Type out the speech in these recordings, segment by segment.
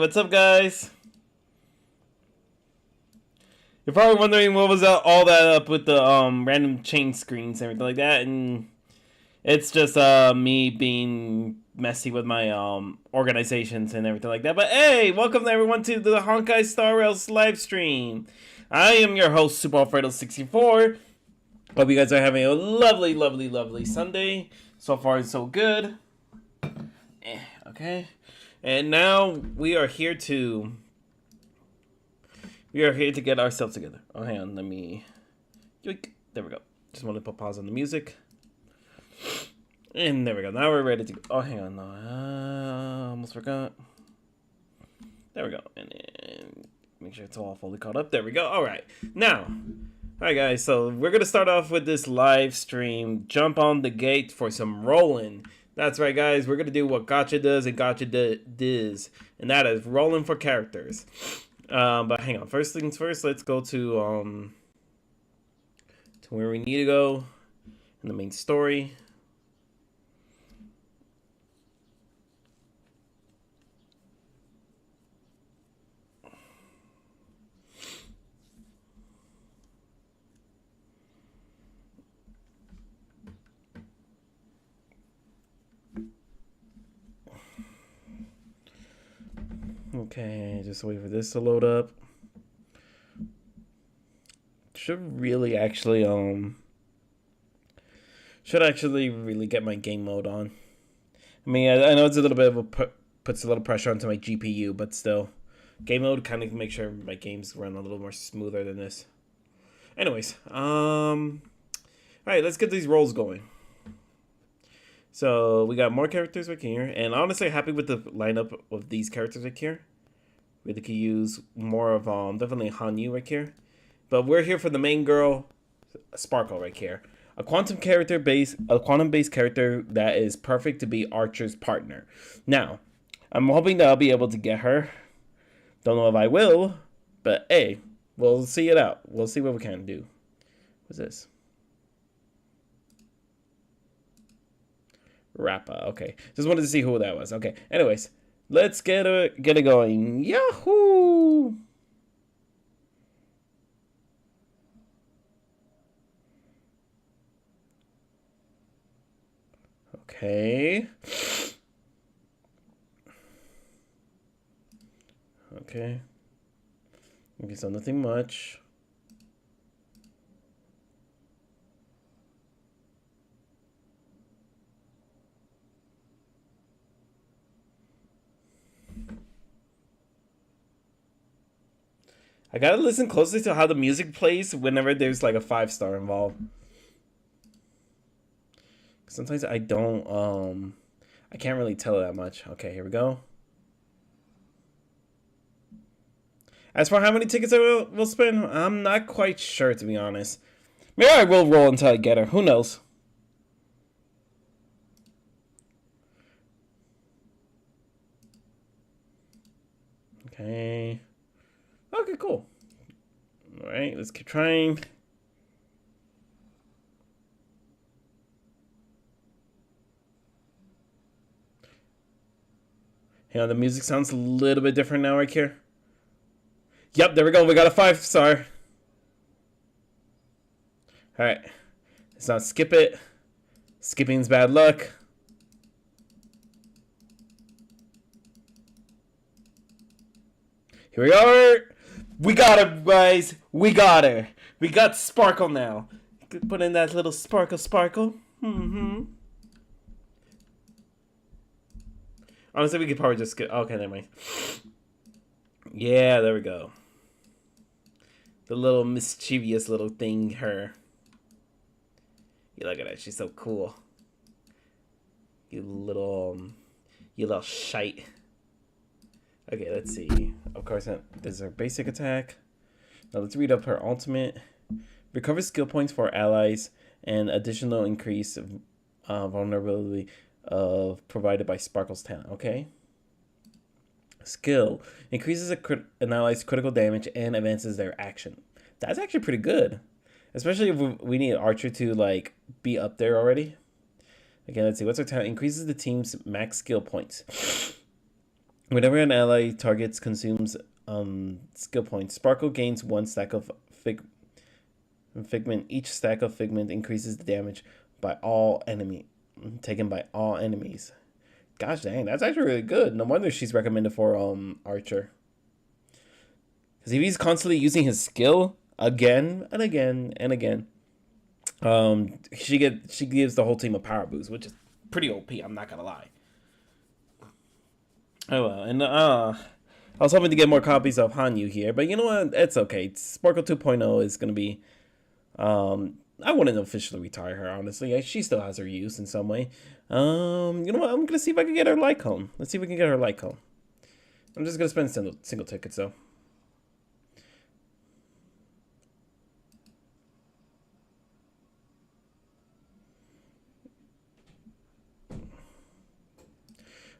what's up, guys? You're probably wondering what was all that up with the random chain screens and everything like that, and it's just me being messy with my organizations and everything like that. But hey, welcome everyone to the Honkai Star Rails live stream. I am your host, Super Alfredo 64. Hope you guys are having a lovely Sunday. So far, so good. Okay. And now we are here to get ourselves together. Oh, hang on, let me. Yoink. There we go. Just want to put pause on the music. And there we go. Now we're ready to go. Oh, hang on. No, almost forgot. There we go. And then make sure it's all fully caught up. There we go. All right. Now, all right, guys. So we're gonna start off with this live stream. Jump on the gate for some rolling. That's right, guys. We're gonna do what Gacha does and Gacha does, and that is rolling for characters. But hang on. First things first. Let's go to where we need to go in the main story. Okay, just wait for this to load up. Should actually really get my game mode on. I mean, I know it's a little bit of puts a little pressure onto my GPU, but still, game mode kind of make sure my games run a little more smoother than this. Anyways, all right, let's get these rolls going. So we got more characters right here, and honestly, happy with the lineup of these characters right here. We could use more of definitely Hanyu right here, but we're here for the main girl, Sparkle right here, a quantum based character that is perfect to be Archer's partner. Now, I'm hoping that I'll be able to get her. Don't know if I will, but hey, we'll see it out. We'll see what we can do. What's this? Rappa. Okay, just wanted to see who that was. Okay, anyways, let's get it going. Yahoo! Okay. Okay, so nothing much. I gotta listen closely to how the music plays whenever there's like a 5-star involved. Sometimes I don't, I can't really tell that much. Okay, here we go. As for how many tickets I will spend, I'm not quite sure, to be honest. Maybe I will roll until I get her. Who knows? Okay. Okay, cool. All right, let's keep trying. Yeah, the music sounds a little bit different now right here. Yep, there we go. We got a 5-star. All right. Let's not skip it. Skipping's bad luck. Here we are. We got her, guys. We got her. We got Sparkle now. Put in that little sparkle. Honestly, we could probably just get. Okay, never mind. Yeah, there we go. The little mischievous little thing, her. You look at that. She's so cool. You little shite. Okay, let's see. Of course, there's her basic attack. Now let's read up her ultimate. Recover skill points for allies and additional increase of vulnerability provided by Sparkle's talent. Okay. Skill increases an ally's critical damage and advances their action. That's actually pretty good, especially if we need Archer to like be up there already. Okay, let's see. What's our talent? Increases the team's max skill points. Whenever an ally targets consumes skill points, Sparkle gains one stack of figment. Each stack of figment increases the damage by all enemy taken by all enemies. Gosh dang, that's actually really good. No wonder she's recommended for Archer. Because if he's constantly using his skill again and again and again, she gives the whole team a power boost, which is pretty OP. I'm not gonna lie. Oh well, and I was hoping to get more copies of Hanyu here, but you know what? It's okay. Sparkle 2.0 is gonna be. I wouldn't officially retire her, honestly. She still has her use in some way. You know what? I'm gonna see if I can get her Lycone. Let's see if we can get her Lycone. I'm just gonna spend single tickets though.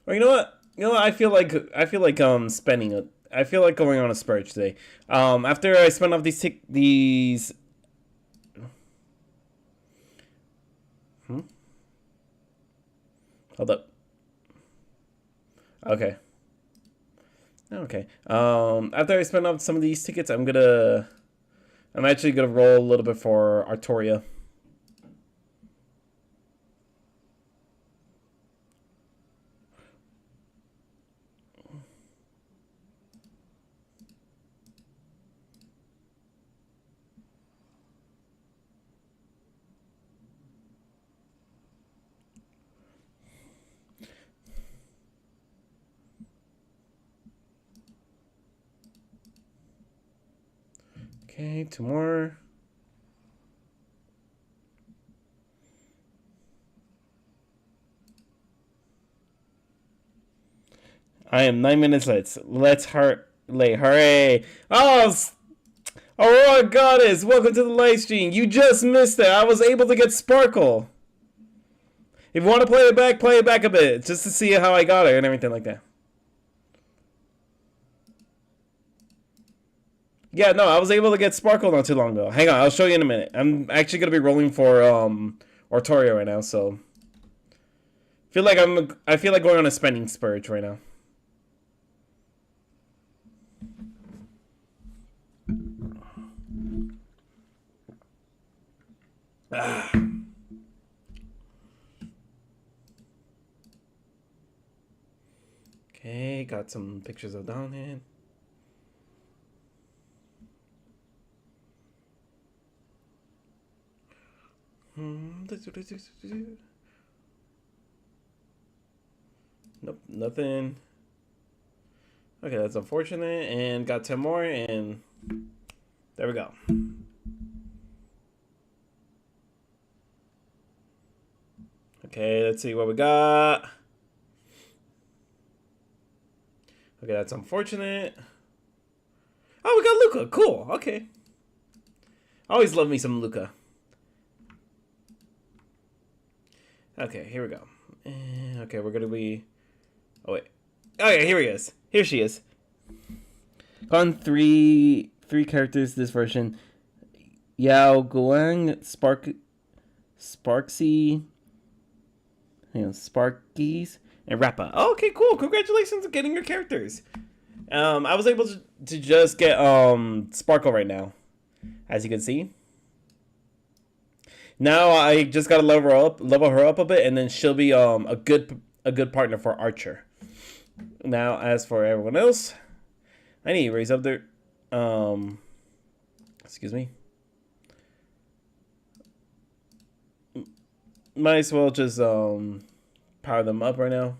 Or you know what? You know what? I feel like spending it. I feel like going on a splurge today. After I spend off these. Hold up. Okay. Okay. After I spend off some of these tickets, I'm actually gonna roll a little bit for Artoria. Okay, two more. I am 9 minutes late. Let's hooray! Oh, Aurora Goddess, welcome to the live stream. You just missed it. I was able to get Sparkle. If you want to play it back a bit, just to see how I got her and everything like that. Yeah, no, I was able to get Sparkle not too long ago. Hang on, I'll show you in a minute. I'm actually gonna be rolling for Artoria right now, so I feel like going on a spending spurge right now. Okay, got some pictures of Downhand. Nope, nothing. Okay, that's unfortunate. And got 10 more, and there we go. Okay, let's see what we got. Okay, that's unfortunate. Oh, we got Luca. Cool. Okay. I always love me some Luca. Okay, here we go. Okay, we're gonna be. Oh wait. Oh yeah, here he is. Here she is. Gone three characters this version. Yao Guang, Sparksy, Sparkies, and Rappa. Oh, okay, cool. Congratulations on getting your characters. I was able to just get Sparkle right now, as you can see. Now I just gotta level her up a bit, and then she'll be a good partner for Archer. Now, as for everyone else, I need to raise up their excuse me. Might as well just power them up right now.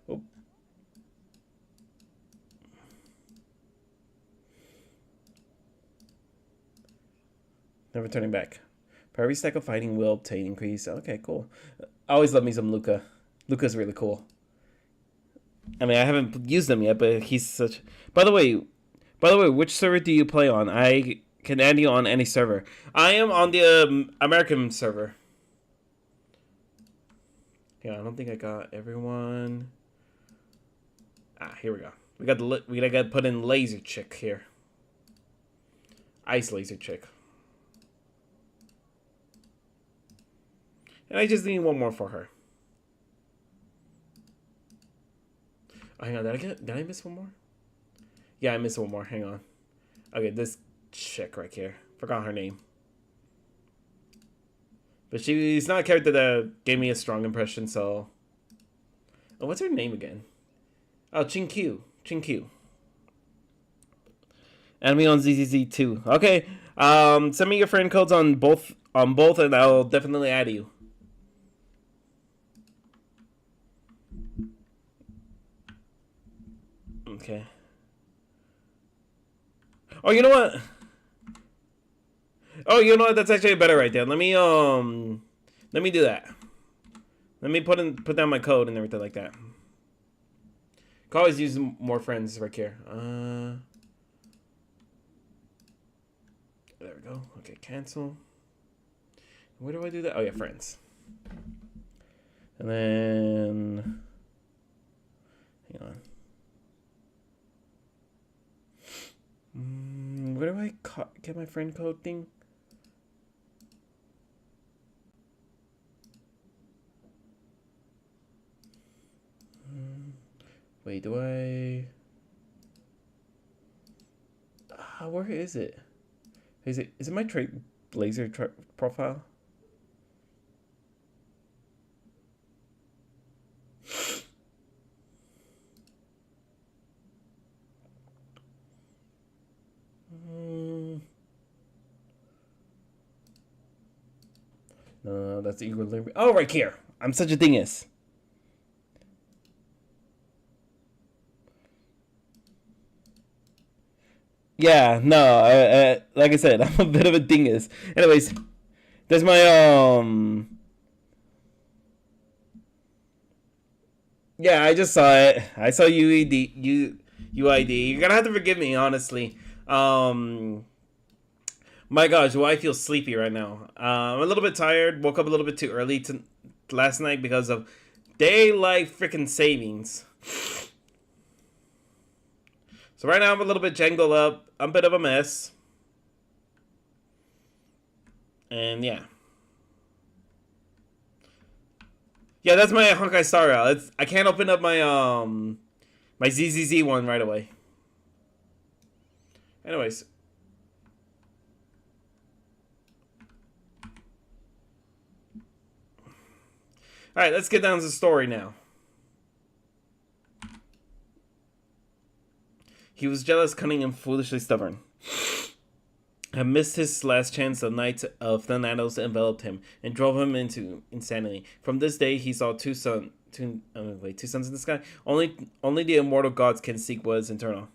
Oh. Never turning back. Per every stack of fighting will obtain increase. Okay, cool. I always love me some Luca. Luca's really cool. I mean, I haven't used them yet, but he's such. By the way, which server do you play on? I can add you on any server. I am on the American server. Yeah, I don't think I got everyone. Here we go. We got to put in Laser Chick here. Ice Laser Chick. And I just need one more for her. Oh, hang on, did I miss one more? Yeah, I missed one more. Hang on. Okay, this chick right here. Forgot her name. But she's not a character that gave me a strong impression, so... Oh, what's her name again? Oh, Chin-Q. Chin-Q. Enemy on ZZZ 2. Okay. Send me your friend codes on both, and I'll definitely add you. Okay. Oh, you know what? Oh, you know what? That's actually a better idea. Let me do that. Let me put down my code and everything like that. Can always use more friends right here. There we go. Okay, cancel. Where do I do that? Oh yeah, friends. And then, hang on. Where do I get my friend code thing? Wait, do I? Where is it? Is it my Blazer profile? No, that's equilibrium. Oh, right here. I'm such a dingus. Yeah, no, like I said, I'm a bit of a dingus. Anyways, there's my yeah, I just saw it. I saw UID. You're gonna have to forgive me, honestly. My gosh, do I feel sleepy right now? I'm a little bit tired. Woke up a little bit too early last night because of daylight freaking savings. So right now I'm a little bit jangled up. I'm a bit of a mess. And yeah. Yeah, that's my Honkai Star Rail. I can't open up my my ZZZ one right away. Anyways. Alright, let's get down to the story now. He was jealous, cunning, and foolishly stubborn. Had missed his last chance. The night of Thanatos enveloped him and drove him into insanity. From this day, he saw two suns in the sky. Only the immortal gods can seek what is eternal.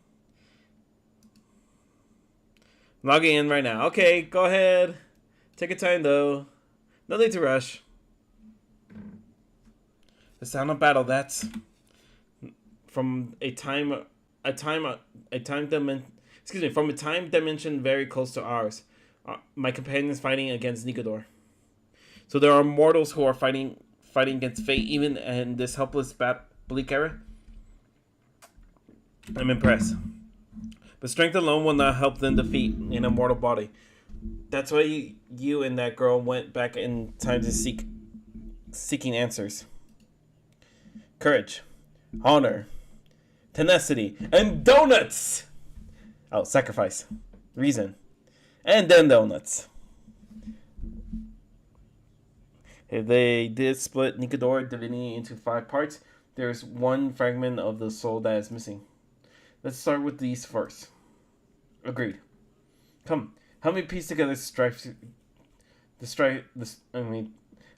Logging in right now. Okay, go ahead. Take your time, though. No need to rush. The sound of battle. That's from a time dimension. Excuse me, from a time dimension very close to ours. My companions fighting against Nikodor. So there are mortals who are fighting against fate, even in this helpless, bleak era. I'm impressed. But strength alone will not help them defeat an immortal body. That's why you and that girl went back in time to seeking answers. Courage, honor, tenacity, and donuts! Oh, sacrifice, reason, and then donuts. If they did split Nikodor divinity into 5 parts, there's one fragment of the soul that is missing. Let's start with these first. Agreed. Come, help me piece together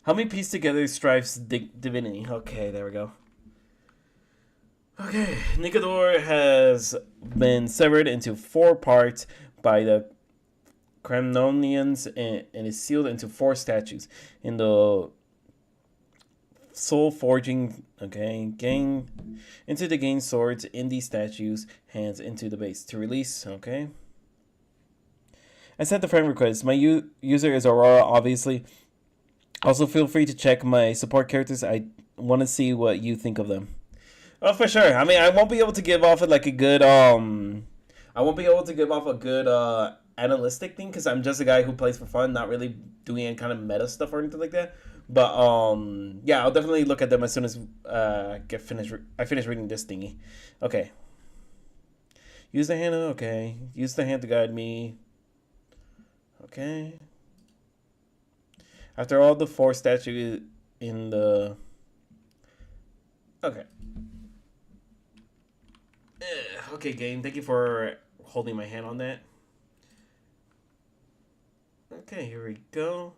help me piece together Strife's divinity. Okay, there we go. Okay, Nikodor has been severed into 4 parts by the Kramnonians and is sealed into 4 statues. In the soul forging, gain into the gain swords in these statues, hands into the base. To release, okay. I sent the friend request. My user is Aurora, obviously. Also, feel free to check my support characters. I want to see what you think of them. Oh, for sure. I mean, I won't be able to give off like a good analytic thing because I'm just a guy who plays for fun, not really doing any kind of meta stuff or anything like that. But yeah, I'll definitely look at them as soon as I finish reading this thingy. Okay. Use the hand. Okay. Use the hand to guide me. Okay. After all the four statues in the. Okay. Okay, game. Thank you for holding my hand on that. Okay, here we go.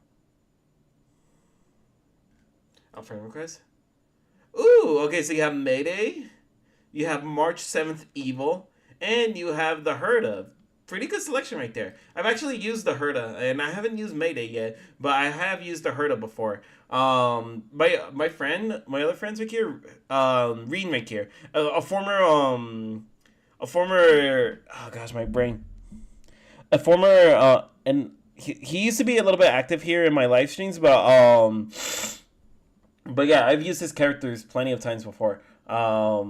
Friend request. Ooh, okay, so you have Mayday, you have March 7th Evil, and you have the Herda. Pretty good selection right there. I've actually used the Herda, and I haven't used Mayday yet, but I have used the Herda before. My other friends right here, Reed right here, a former oh gosh, my brain, a former and he used to be a little bit active here in my live streams, but yeah, I've used his characters plenty of times before. I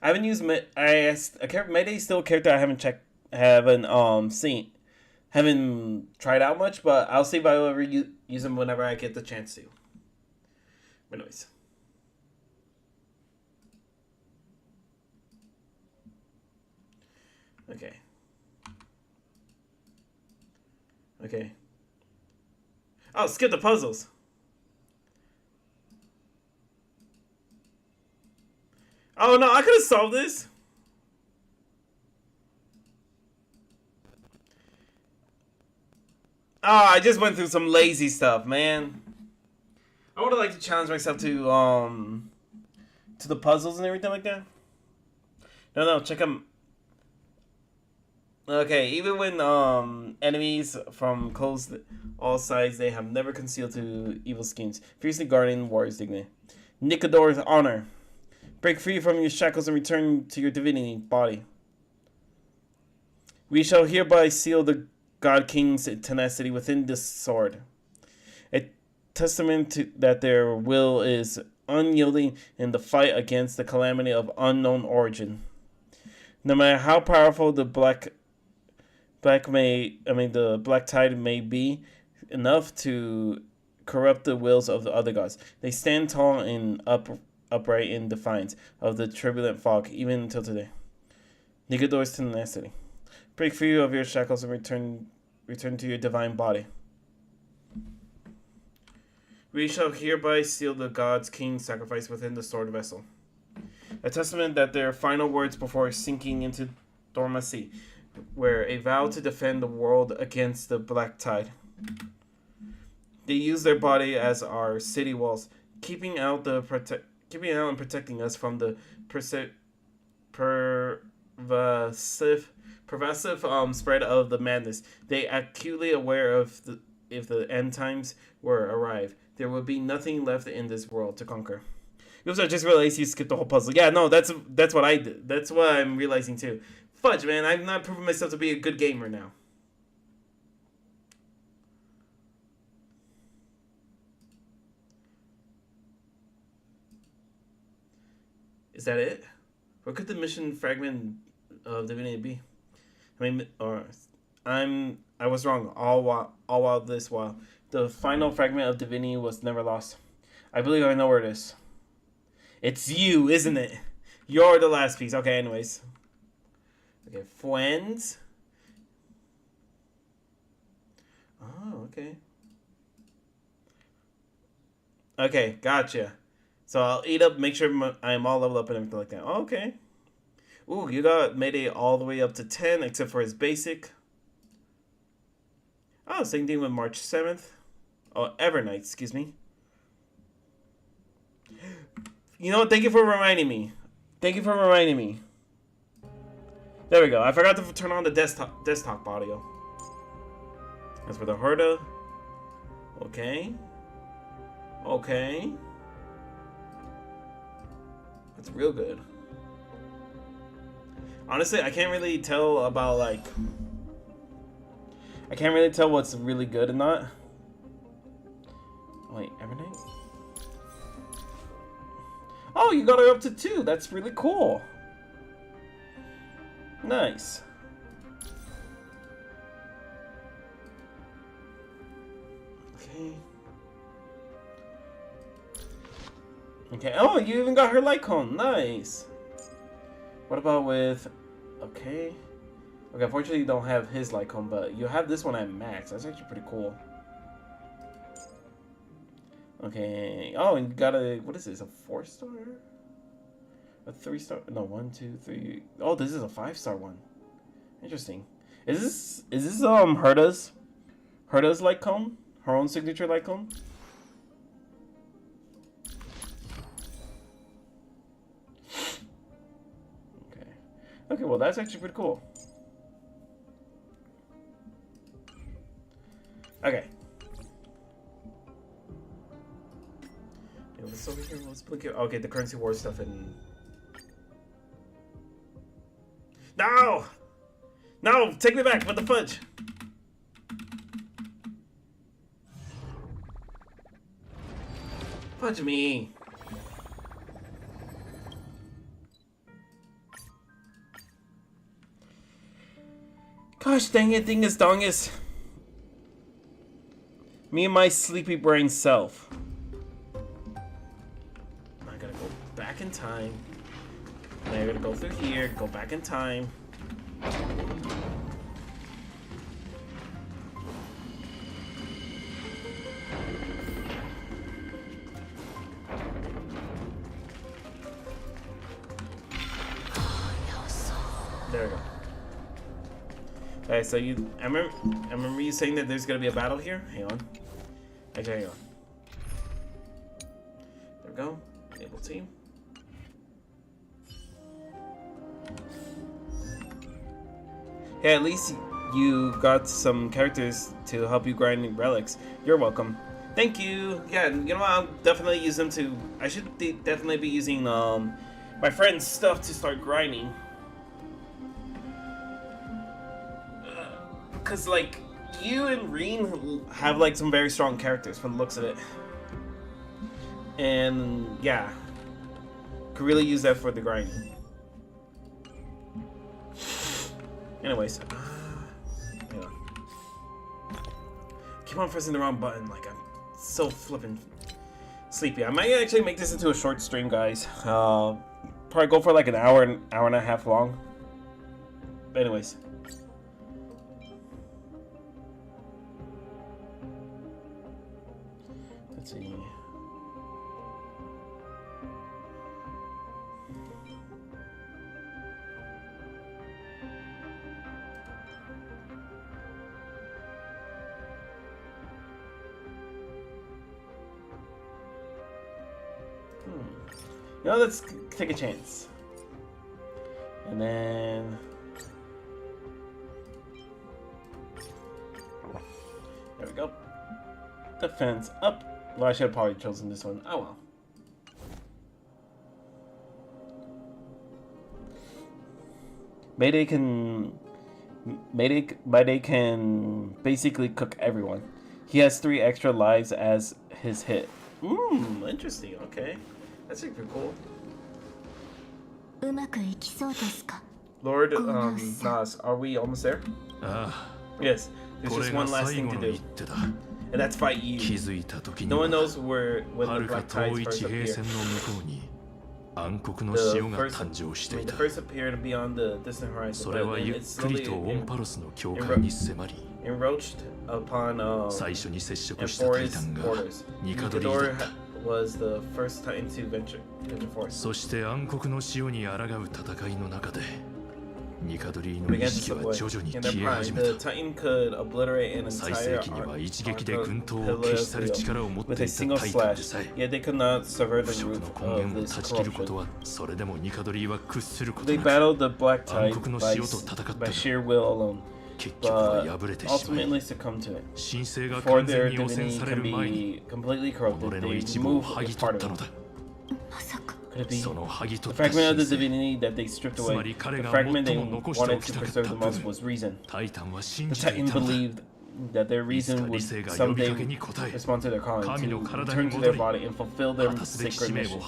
haven't used Mayday is still a character I haven't tried out much, but I'll see if I will ever use him whenever I get the chance to. But anyways. Okay. Okay. Oh, skip the puzzles. Oh no, I could have solved this. Oh, I just went through some lazy stuff, man. I would have liked to challenge myself to the puzzles and everything like that. No, check them. Okay, even when enemies from close all sides, they have never concealed to evil schemes. Fiercely guarding warrior's dignity. Nicodor's honor. Break free from your shackles and return to your divinity body. We shall hereby seal the God King's tenacity within this sword. A testament to that their will is unyielding in the fight against the calamity of unknown origin. No matter how powerful the black tide may be enough to corrupt the wills of the other gods, they stand tall and upright in defiance of the turbulent fog, even until today. Nigador's tenacity. Break free of your shackles and return to your divine body. We shall hereby seal the God's King's sacrifice within the sword vessel. A testament that their final words before sinking into dormancy were a vow to defend the world against the black tide. They use their body as our city walls, keeping out and protecting us from the pervasive spread of the madness. They acutely aware of if the end times were arrived, there would be nothing left in this world to conquer. Oops, I just realized you skipped the whole puzzle. Yeah, no, that's what I did. That's what I'm realizing too. Fudge, man, I've not proven myself to be a good gamer now. Is that it? What could the mission fragment of Divinity be? I was wrong all while the final fragment of Divinity was never lost. I believe I know where it is. It's you, isn't it? You're the last piece. Okay, anyways. Okay, friends. Oh, okay. Okay, gotcha. So I'll eat up, make sure I'm all leveled up and everything like that. Oh, okay. Ooh, you got Mayday all the way up to 10, except for his basic. Oh, same thing with March 7th. Oh, Evernight, excuse me. You know what? Thank you for reminding me. Thank you for reminding me. There we go. I forgot to turn on the desktop audio. As for the Herda. Okay. Okay. That's real good. Honestly, I can't really tell about like... I can't really tell what's really good and not. Wait, Evernight? Oh, you got her up to 2. That's really cool. Nice. Okay. Okay. Oh, you even got her light cone. Nice. What about with... Okay. Okay, unfortunately you don't have his light cone, but you have this one at max. That's actually pretty cool. Okay. Oh, and you got a... What is this? A 4-star? A 3-star? No, 1, 2, 3... Oh, this is a 5-star one. Interesting. Is this Herda's light cone? Her own signature light cone? Okay. Okay, well that's actually pretty cool. Okay. What's over here? Let's look at... Okay, the currency war stuff and... No! No! Take me back! What the fudge? Fudge me! Gosh dang it, dingus dongus. Me and my sleepy brain self. I gotta go back in time. Now I gotta go through here, go back in time. There we go. Okay, so I remember you saying that there's gonna be a battle here. Hang on. Actually, hang on. There we go. Enable team. Hey, at least you got some characters to help you grind relics. You're welcome. Thank you. Yeah, you know what? I'll definitely use them to. I should definitely be using my friend's stuff to start grinding. Cause like you and Reen have like some very strong characters from the looks of it, and yeah, could really use that for the grinding. Anyways, hang on. Keep on pressing the wrong button. Like I'm so flippin' sleepy. I might actually make this into a short stream, guys. Probably go for like an hour and a half long. But anyways. Let's see. Now let's take a chance. And then... There we go. Defense up. Well, I should have probably chosen this one. Oh well. Mayday can basically cook everyone. He has 3 extra lives as his hit. Interesting. Okay. That's pretty cool. Lord Nas, are we almost there? Yes. There's just one last thing to do. And that's fight you. No one knows when the black tides first appear. The first appeared beyond the distant horizon, but it's slowly encroached upon Empora's borders. Nikador was the first Titan to venture forth. Began to slip away. In their prime, the Titan could obliterate an entire archipelago with a single slash, yet they could not sever the root of this corruption. They battled the Black Tide by sheer will alone, but ultimately succumbed to it. Before their divinity can be completely corrupted, they remove a part of it. Could it be the fragment of the divinity that they stripped away? The fragment they wanted to preserve the most was reason. The Titan believed that their reason would someday respond to their calling, to return to their body and fulfill their sacred mission.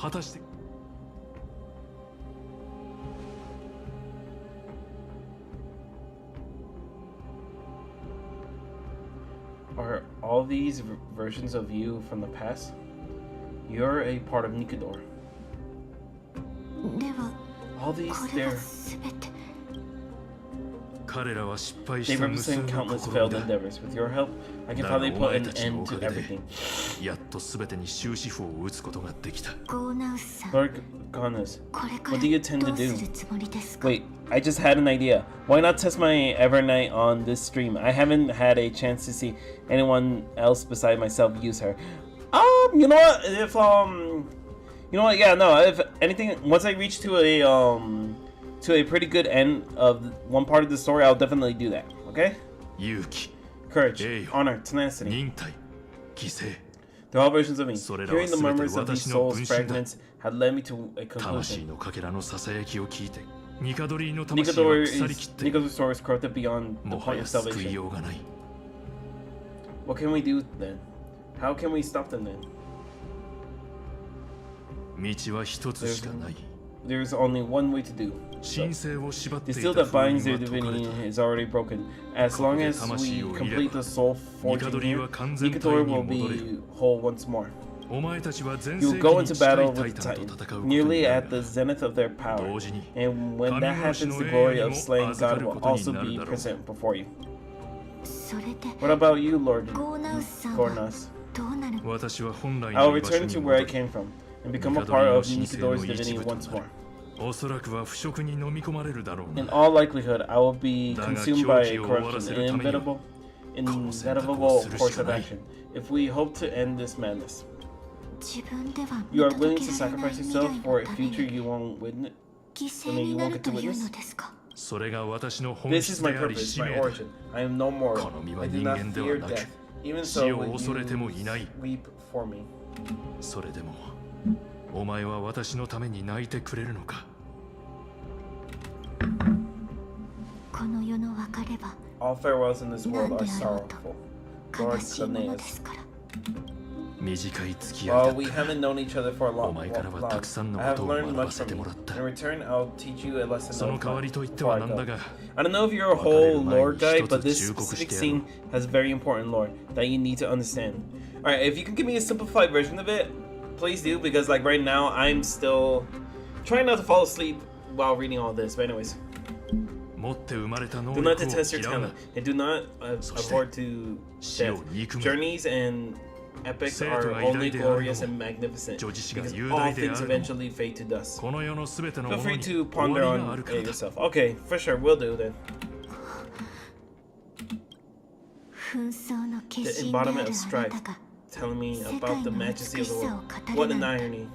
Are all these versions of you from the past? You're a part of Nikador. All these, they represent countless failed endeavors. With your help, I can finally put an end to everything. Lord Gaunus, what do you intend to do? Wait, I just had an idea. Why not test my Evernight on this stream? I haven't had a chance to see anyone else beside myself use her. You know what? If you know what? Yeah, no. If anything, once I reach to a pretty good end of one part of the story, I'll definitely do that. Okay? Courage, honor, tenacity. They're all versions of me. Hearing the murmurs of these souls fragments had led me to a conclusion. Nikadora's soul is corrupted beyond the point of salvation. What can we do then? How can we stop them then? There's only one way to do. The seal that binds their divinity is already broken. As long as we complete the soul forging here, Nikadora will be whole once more. You will go into battle with the Titan, nearly at the zenith of their power. And when that happens, the glory of slaying God will also be present before you. What about you, Lord Gornas? I will return to where I came from and become a part of Nikadora's divinity once more. In all likelihood, I will be consumed by a corruption, an inevitable course of action, if we hope to end this madness. You are willing to sacrifice yourself for a future you won't witness? You won't get to witness? This is my purpose, my origin. I am no mortal. I do not fear death. Even so, will you weep for me? All farewells in this world are sorrowful. Lord Gaunus. Well, we haven't known each other for a long time. I have learned much from you. In return, I'll teach you a lesson of mine before I go. I don't know if you're a whole lore guy, but this specific scene has very important lore that you need to understand. Alright, if you can give me a simplified version of it, please do, because like right now, I'm still trying not to fall asleep while reading all this. But anyways. Do not detest your talent, and do not abhor to death. Journeys and epics are only glorious and magnificent, because all things eventually fade to dust. Feel free to ponder on it yourself. Okay, for sure, we'll do then. The embodiment of strife, telling me about the majesty of the world. What an irony.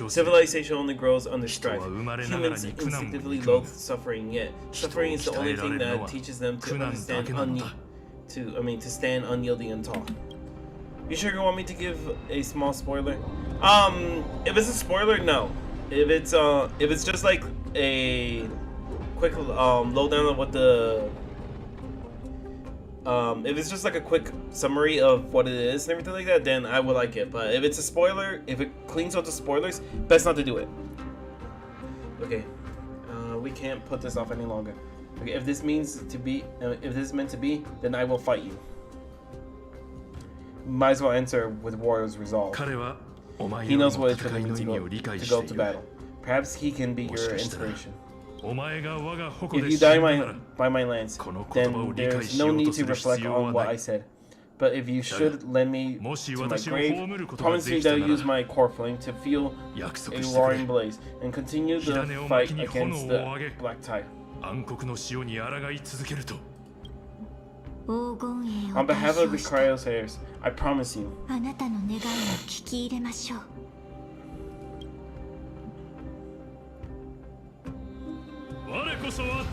Civilization only grows under strife. Humans instinctively loathe suffering, yet suffering is the only thing that teaches them to understand to stand unyielding and tall. You sure you want me to give a small spoiler? If it's a spoiler, no. If it's just like a quick lowdown of what the if it's just like a quick summary of what it is and everything like that, then I would like it. But if it's a spoiler, if it cleans up the spoilers, best not to do it. Okay, we can't put this off any longer. Okay, if this means to be, if this is meant to be, then I will fight you. Might as well answer with warrior's resolve. He knows what it's going to mean to go to battle. Perhaps he can be your inspiration. If you die by my lance, then there's no need to reflect on what I said. But if you should lend me to my grave, promise me that I'll use my core flame to fuel a roaring blaze and continue the fight against the Black Tide. On behalf of the Cryosayers, I promise you.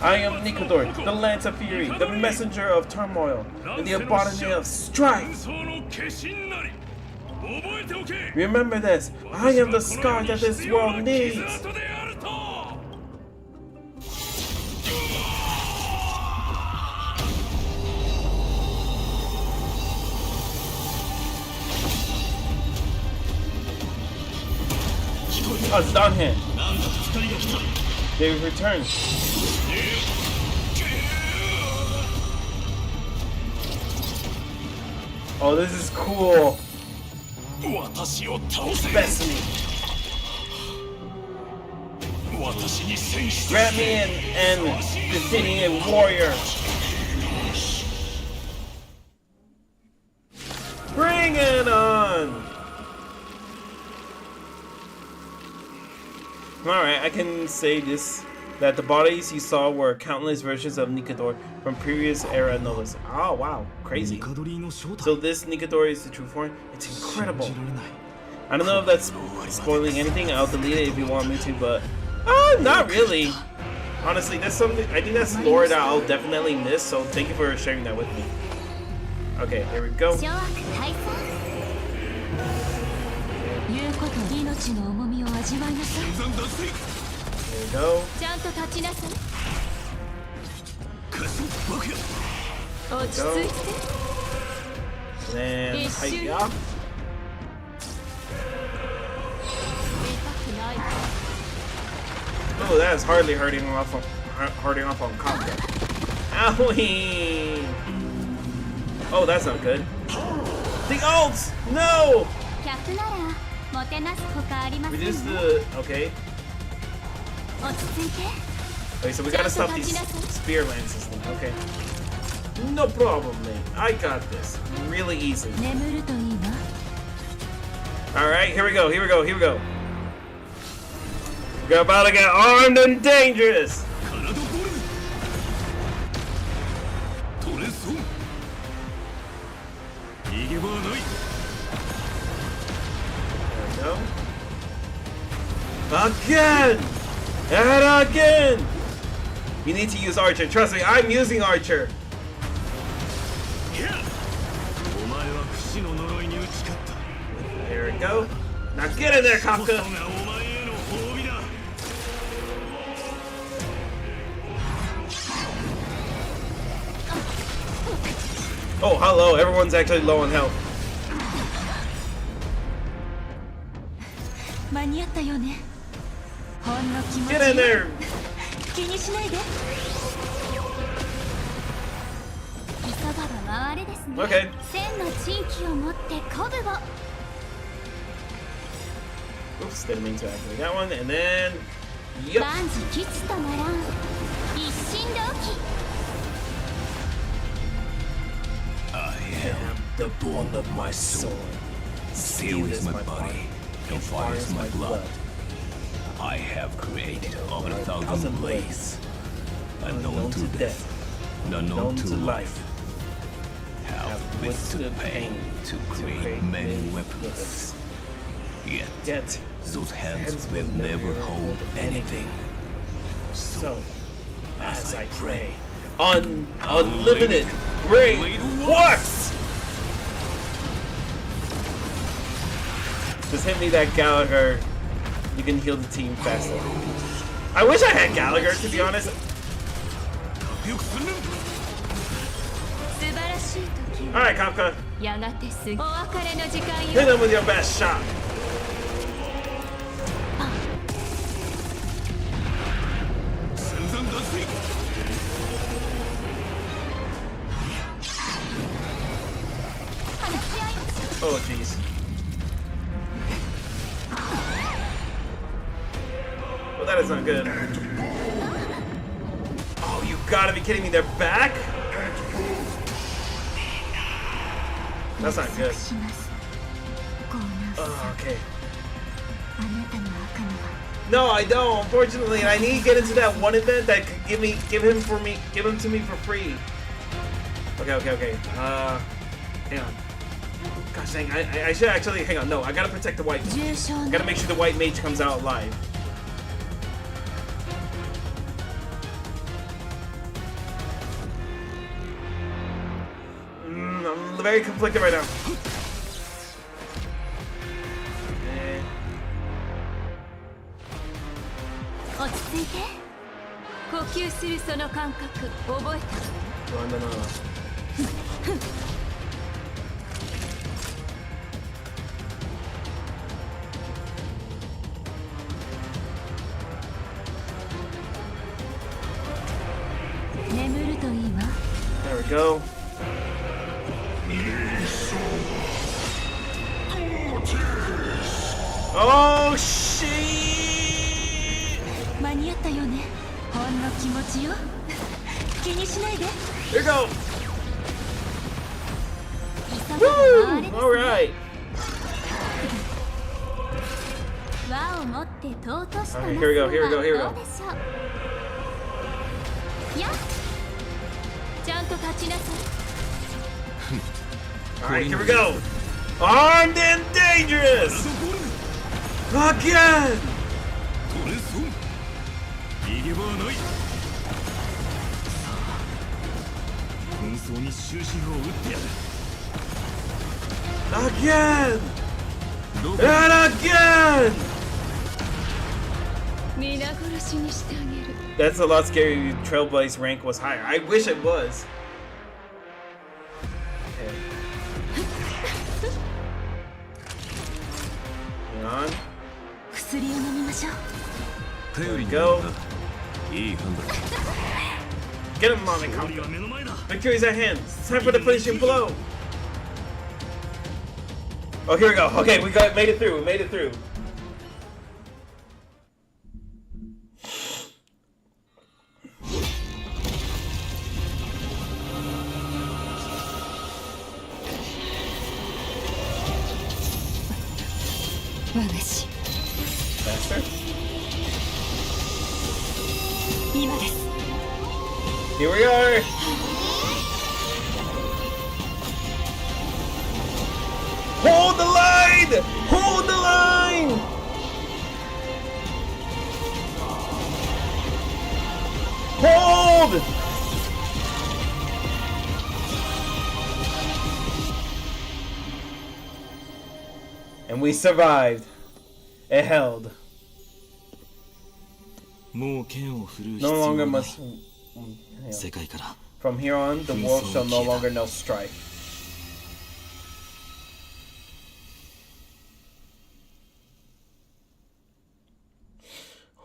I am Nikador, the Lance of Fury, the messenger of turmoil, and the embodiment of strife. Remember this, I am the scar that this world needs. Oh, it's down here. They've returned. Oh, this is cool. Best me. Grant me and defeating a warrior. Bring it on! Alright, I can say this, that the bodies you saw were countless versions of Nikador from previous era novels. Oh wow, crazy. So this Nikador is the true form? It's incredible. I don't know if that's spoiling anything, I'll delete it if you want me to, but not really. Honestly, that's something, I think that's lore that I'll definitely miss, so thank you for sharing that with me. Okay, here we go. There we go. And then, hiya. Oh, that is hardly hurting off on Kafka. Owie! Oh, that's not good. The ults! No! Reduce the... Okay. Okay, so we gotta stop these spear lances then. Okay. No problem, man. I got this. Really easy. Alright, here we go, here we go, here we go. We're about to get armed and dangerous! There we go. Again! And again! You need to use Archer. Trust me, I'm using Archer. There we go. Now get in there, Kafka! Oh, hello. Everyone's actually low on health. Get in there! Okay. Oops, didn't mean to activate that one. And then... Yep. I am the bone of my soul. Steel is my body, and fire is my blood. I have created over 1,000 blades, unknown to death, unknown to life. Have withstood pain to create many weapons. Yet those hands will never hold anything. So, as I pray, unlimited brain works! Just hit me that Gallagher. You can heal the team faster. I wish I had Gallagher, to be honest. Alright, Kafka. Hit him with your best shot. Oh, jeez. Well, that is not good. Oh, you gotta be kidding me. They're back? That's not good. Oh, okay. No, I don't, unfortunately, and I need to get into that one event that could give him to me for free. Okay. Hang on. Gosh dang, I should actually, hang on, no, I gotta protect the white mage. I gotta make sure the white mage comes out alive. I'm very conflicted right now. No. There we go. Oh shit! 間に合ったよね。ほんの気持ちよ。気にしないで。 Here we go! 急がば回れですね。 Alright! 輪を持って尊しとな Alright, す here we go, の here we go, here we は go. どうでしょう。やっちゃんと立ちなさい。 Alright, here we go! Armed and dangerous! Again! これそう逃げ場はない。紛争に終止符を打ってやる。 Again! And again! 皆殺しにしてあげる。 That's a lot scarier if Trailblaze rank was higher. I wish it was. Okay. Hang on. 薬を飲みましょう。 There we go. いい判断。 Get him, Mommy. 勝利は目の前だ。 Victory's at hand. It's time for the finishing blow. Oh, here we go. Okay, made it through. We made it through. Faster? 今です。 Here we are. Hold the line! Hold the line! Hold! And we survived. It held. もう剣を振るう必 No 要 longer はない。 must. 世界から From here on, the world shall no longer know strife.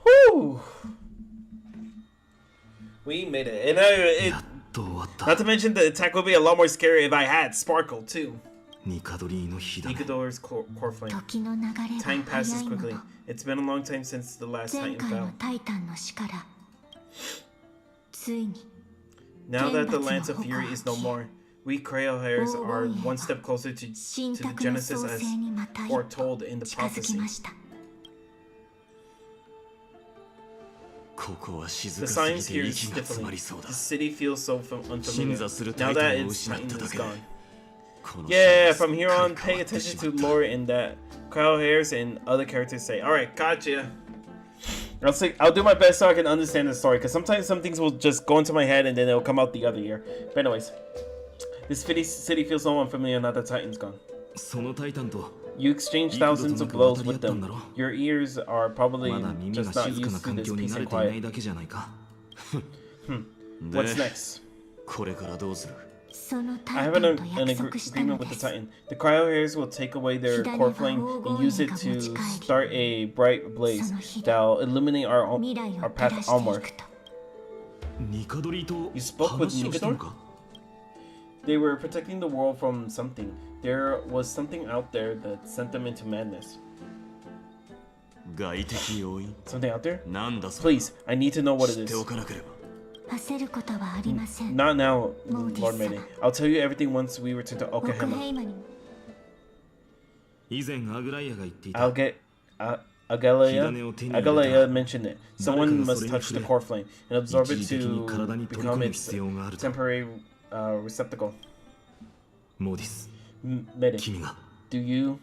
Whew! We made it. And やっと終わった not to mention the attack would be a lot more scary if I had Sparkle too. ニカドリーの火だね Nikador's core flame. 時の流れは Time 早 passes いも quickly. の。 It's been a long time since the last 前 Titan 回の fell. タイタンの死からついに Now that the Lance of Fury is no more, we Crail hairs are one step closer to 神 the 卓の Genesis 創 as 生にまた一歩 foretold in the 近づき prophecy. ました。ここは静 The かすぎ science て here is 息が詰まり stifling. そうだ The city feels so unfamiliar 鎮座する now タイタ that ンを its 失っ Titan ただ is けで gone. この Yeah, 世 from 界 here は on, すっかり pay 変わってし attention ま to った lore and that Kyle hairs and other characters say. Alright, gotcha. I'll do my best so I can understand the story, because sometimes some things will just go into my head and then it'll come out the other year. But anyways, this city feels so unfamiliar now that Titan's gone. そのタイタンと You exchange thousands of blows with them. Your ears are probably まだ耳が just not 静かな used to 環 this 境に peace 慣れ and ていない quiet. だけじゃないか What's で next? これからどうするその I タイ have タ an ンと約束した agreement の with で the す。 Titan. The cryo hairs will take away their core flame and use it to start a bright blaze that'll illuminate our 未来を our 照 path らしてい onward. くと。ニカドリと You spoke with 話をしたのか They were protecting the world from something. There was something out there that sent them into madness. 外的要因 Something out there? なんだそれ Please, I need to know what 知 it って is. おかなければ焦ることはありません。 Not now, Modi Lord Mayday. I'll tell you everything once we return to 僕ヘ Okahama. イマにも以前アグライアが言っていた I'll get Agalea mentioned it. Someone must touch the core flame and absorb it to become its temporary receptacle. モーディス Medic, 君が do you?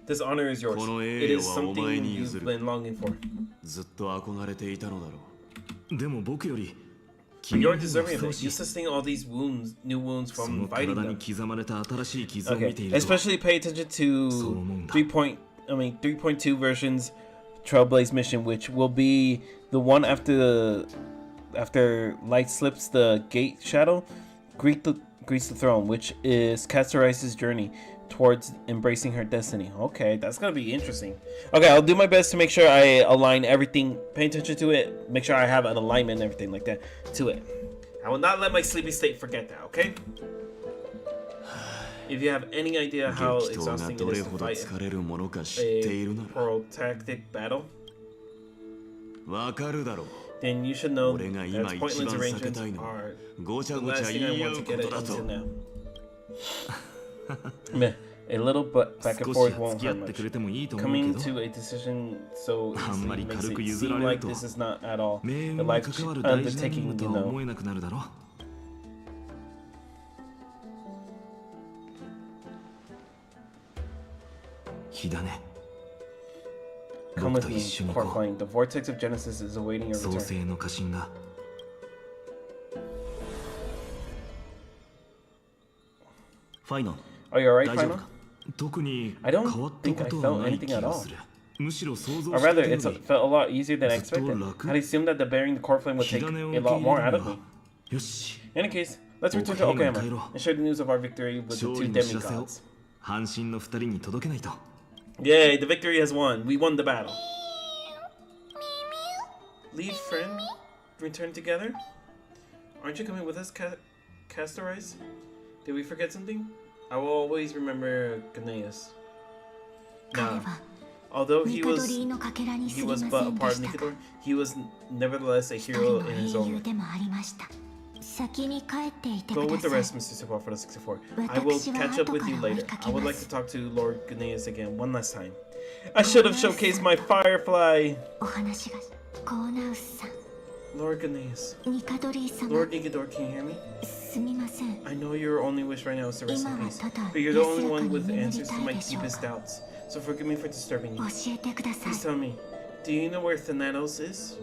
This honor is yours. この栄 It 誉 is はお前 something に譲 you've る been longing for. ずっと憧れていたのだろうでも僕より But 君の you're 方が deserving ふ of さわ it. し You い sustain all these wounds, new wounds そ from の fighting 体に them. 刻まれた新しい傷を見てい Okay, ると especially pay attention to そう思うんだ 3.2 versions Trailblaze mission, which will be the one after Light slips the gate shadow, greets the throne, which is Castoriz's journey towards embracing her destiny. Okay, that's gonna be interesting. Okay, I'll do my best to make sure I align everything, pay attention to it, make sure I have an alignment and everything like that to it. I will not let my sleepy state forget that, okay? If you have any idea how exhausting it is to fight a protracted battle, then you should know that pointless arrangements are the last thing I want to get into now. Meh, a little but back and forth won't hurt much. Coming to a decision so easily makes it seem like this is not at all a life undertaking, you know. Come with me, Corpline. The vortex of Genesis is awaiting your return. Are you alright, Final? I don't think I felt anything at all. Or rather, it felt a lot easier than I expected. I'd assumed that burying the Corpline would take a lot more out of me. In any case, let's return to Okayama and share the news of our victory with the two demigods. Yay, the victory has won. We won the battle. Leave, friend. Return together? Aren't you coming with us, Castorize? Did we forget something? I will always remember Gnaeus. Now, although he was but a part of Nikador, he was nevertheless a hero in his own right. Go with the rest, Mr. Super for the 64. I will catch up with you later. I would like to talk to Lord Gnaeus again one last time. I should have showcased my Firefly! Lord Gnaeus. Lord Nikador, can you hear me? I know your only wish right now is to rest in peace, but you're the only one with answers to my deepest doubts, so forgive me for disturbing you. Please tell me, do you know where Thanatos is?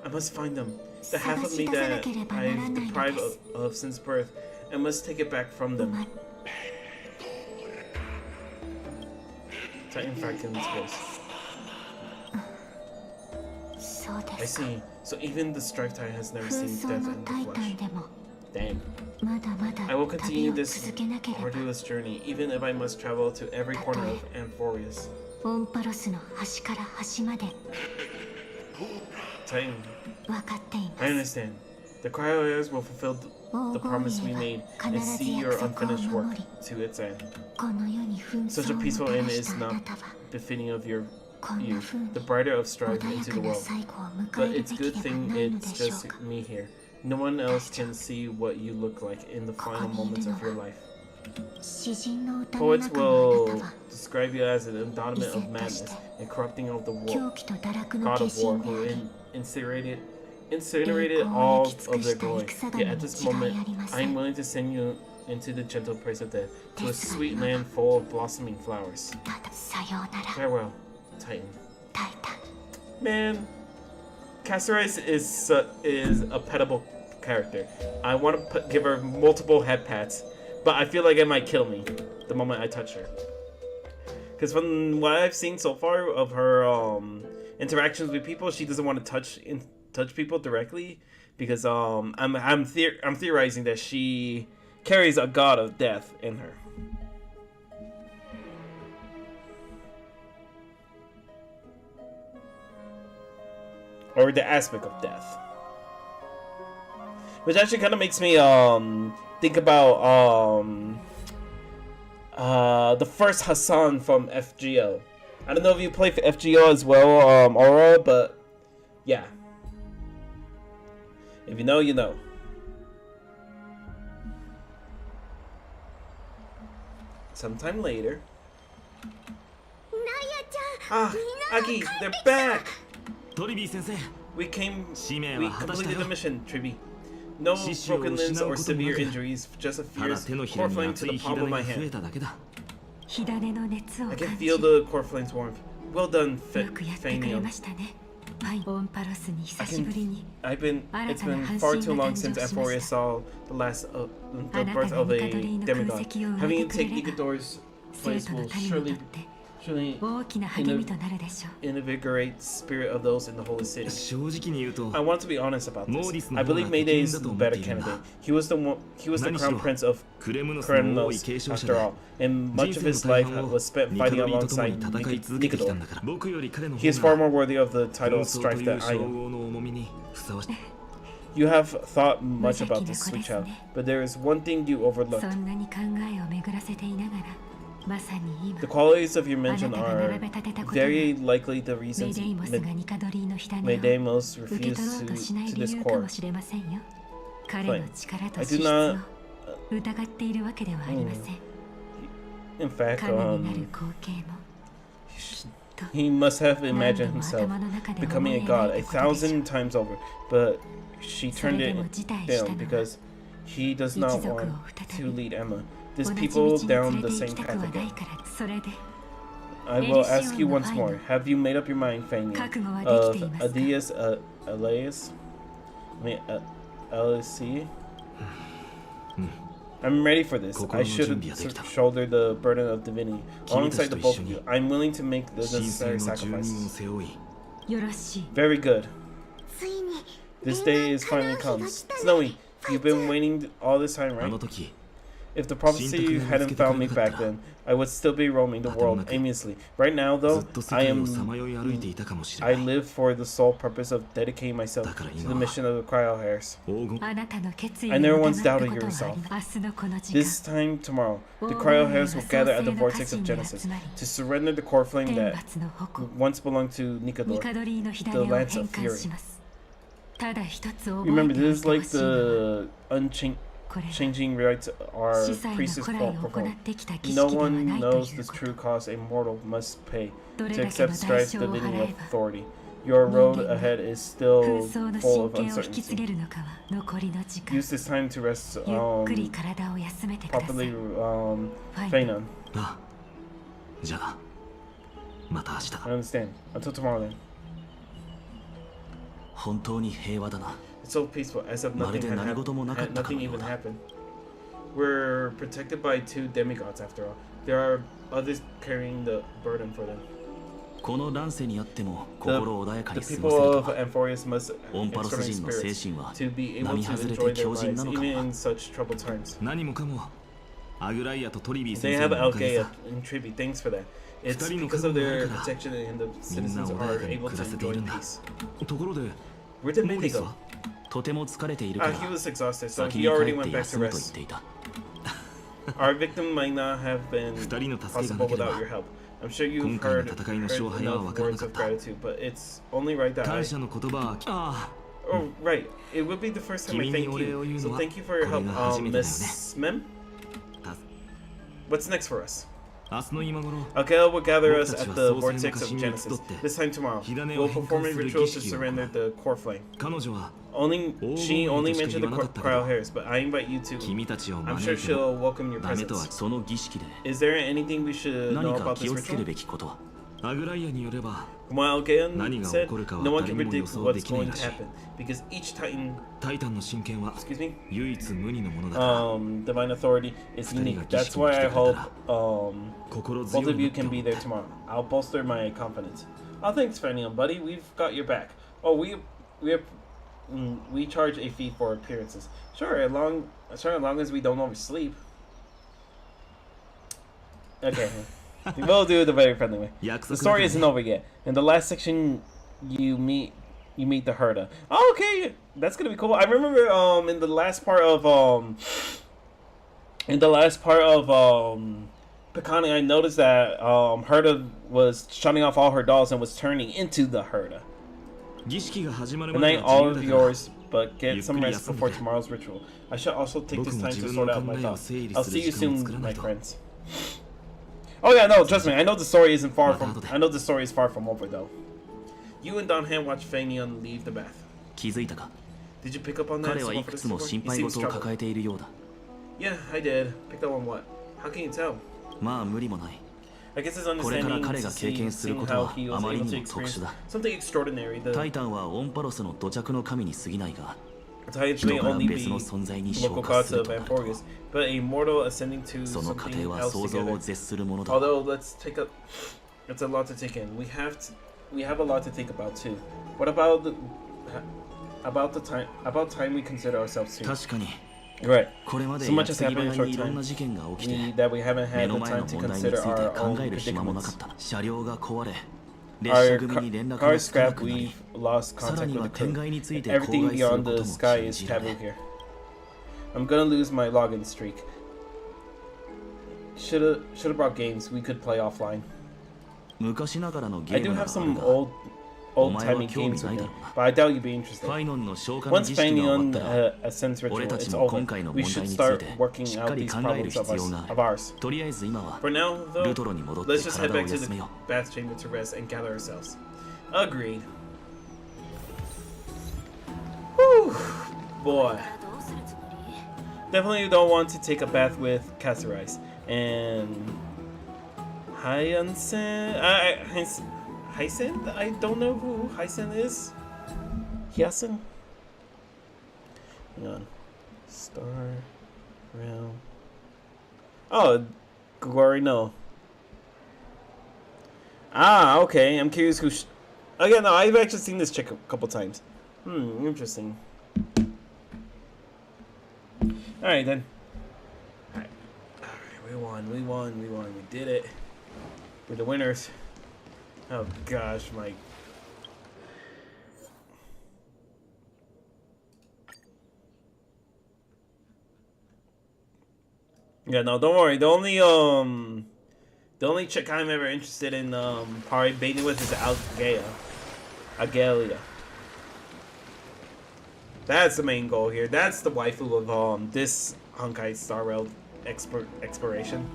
I must find them. The half of me that I've deprived of since birth, I must take it back from them. Titan fractured his voice. I see. So even the Strife Titan has never seen death in the flesh. Dang. I will continue this arduous journey, even if I must travel to every corner of Amphorius. Titan, I understand. The Cryo Heirs will fulfill the promise we made and see your unfinished work to its end. Such a peaceful end is not befitting of you, the brighter of strife into the world. But it's a good thing it's just me here. No one else can see what you look like in the final moments of your life. Poets will describe you as an embodiment of madness and corrupting of the war, god of war, who incinerated all of their glory. Yet at this moment, I am willing to send you into the gentle place of death, to a sweet land full of blossoming flowers. Farewell, Titan. Man, Castorize is a petable character. I want to give her multiple head pats, but I feel like it might kill me the moment I touch her. Because from what I've seen so far of her interactions with people, she doesn't want to touch people directly, because I'm theorizing that she carries a god of death in her. Or the aspect of death. Which actually kind of makes me think about the first Hassan from FGO. I don't know if you play for FGO as well, Aura, but yeah. If you know, you know. Sometime later. Ah, Aki, they're back! We completed the mission, Tribi. No broken limbs or severe injuries, just a fierce core flame to the palm of my hand. I can feel the core flame's warmth. Well done, Fanium. It's been far too long since Amphorius saw the birth of a demigod. Having you take Nikador's place will surely invigorate the spirit of those in the holy city. I want to be honest about this. I believe Mayday is the better candidate. He was the crown prince of Krenos, after all, and much of his life was spent fighting alongside Nikador. He is far more worthy of the title of Strife than I am. You have thought much about this, sweet child, but there is one thing you overlooked. The qualities of your mention are very likely the reasons Medemos refused to this court. Fine. I do not... In fact, he must have imagined himself becoming a god 1,000 times over, but she turned it down because he does not want to lead Emma. These people down the same path again. I will ask you once more. Have you made up your mind, Fanny, of Adias Elias? LSC? I'm ready for this. I should shoulder the burden of divinity alongside the both of you. I'm willing to make the necessary sacrifices. Very good. This day is finally come. Snowy, you've been waiting all this time, right? If the prophecy hadn't found me back then, I would still be roaming the world aimlessly. Right now, though, I live for the sole purpose of dedicating myself to the mission of the cryo hairs. I never once doubted your resolve. This time tomorrow, the cryo hairs will gather at the vortex of Genesis to surrender the core flame that once belonged to Nikador, the Lance of Fury. Remember, this is like the changing rites our priests perform. No one knows the true cost a mortal must pay to accept Stride's divinity of authority. Your road ahead is still full of uncertainty. Use this time to rest properly, Feinan. I understand. Until tomorrow then. It's so peaceful, as if nothing even happened. We're protected by 2 demigods after all. There are others carrying the burden for them. The people of Amphorius must extraordinary spirits to be able to enjoy their lives even in such troubled times. They have Algaea in tribute. Thanks for that. It's because of their protection and the citizens are able to enjoy peace. Where did Mindy go? He was exhausted, so he already went back to rest. Our victim might not have been possible without your help. I'm sure you've heard enough words of gratitude, but it's only right that Oh, right. It would be the first time I thank you. So thank you for your help, Miss Mem. What's next for us? Alkael will gather us at the vortex of Genesis. This time tomorrow, we'll perform a ritual to surrender the core flame. She only mentioned the cryo hairs, but I invite you to. I'm sure she'll welcome your presence. Is there anything we should know about this ritual? Well, Alkael said no one can predict what's going to happen because each Titan, divine authority is unique. That's why I hope both of you can be there tomorrow. I'll bolster my confidence. Oh, thanks, Fanion, buddy. We've got your back. Oh, we charge a fee for appearances. Sure, as long as we don't oversleep. Okay. We'll do it the very friendly way. The story isn't over yet. In the last section, you meet the Herda. Oh, okay, that's gonna be cool. I remember in the last part of Picani, I noticed that Herda was shutting off all her dolls and was turning into the Herda. Good night, all of yours, but get some rest before tomorrow's ritual. I should also take this time to sort out my thoughts. I'll see you soon, my friends. Oh yeah, no, trust me. I know the story is far from over though. You and Don Han watched Fanion leave the bath. Did you pick up on that? He seems troubled. Yeah, I did. Picked up on what? How can you tell? I guess his understanding to seeing how he was able to experience something extraordinary. The Titans may only be local gods of Amphorius, but a mortal ascending to something else together. Although it's a lot to take in. We have a lot to think about too. What about time we consider ourselves too? Right. So much has happened in a short time that we haven't had the time to consider our own predicaments. Our car scrap, we've lost contact with the crew. Everything beyond the sky is taboo here. I'm gonna lose my login streak. Should've brought games we could play offline. I do have some old-timey games with me, but I doubt you'd be interested. Once Fanion ascends ritual, it's over. We should start working out these problems of ours. For now, though, let's just head back to the bath chamber to rest and gather ourselves. Agreed. Whew, boy. Definitely don't want to take a bath with Kasurice. And Hyacinth, Hyacinth? I don't know who Hyacinth is. Hyacinth? Hang on. Star Realm. Oh, Glory, no. Ah, okay. I'm curious who. Oh yeah, no, I've actually seen this chick a couple times. Interesting. All right then. We won. We did it. We're the winners. Oh gosh, Mike. Yeah, no, don't worry. The only chick I'm ever interested in probably baiting with is Agalia. That's the main goal here. That's the waifu of this Honkai Star Rail exploration.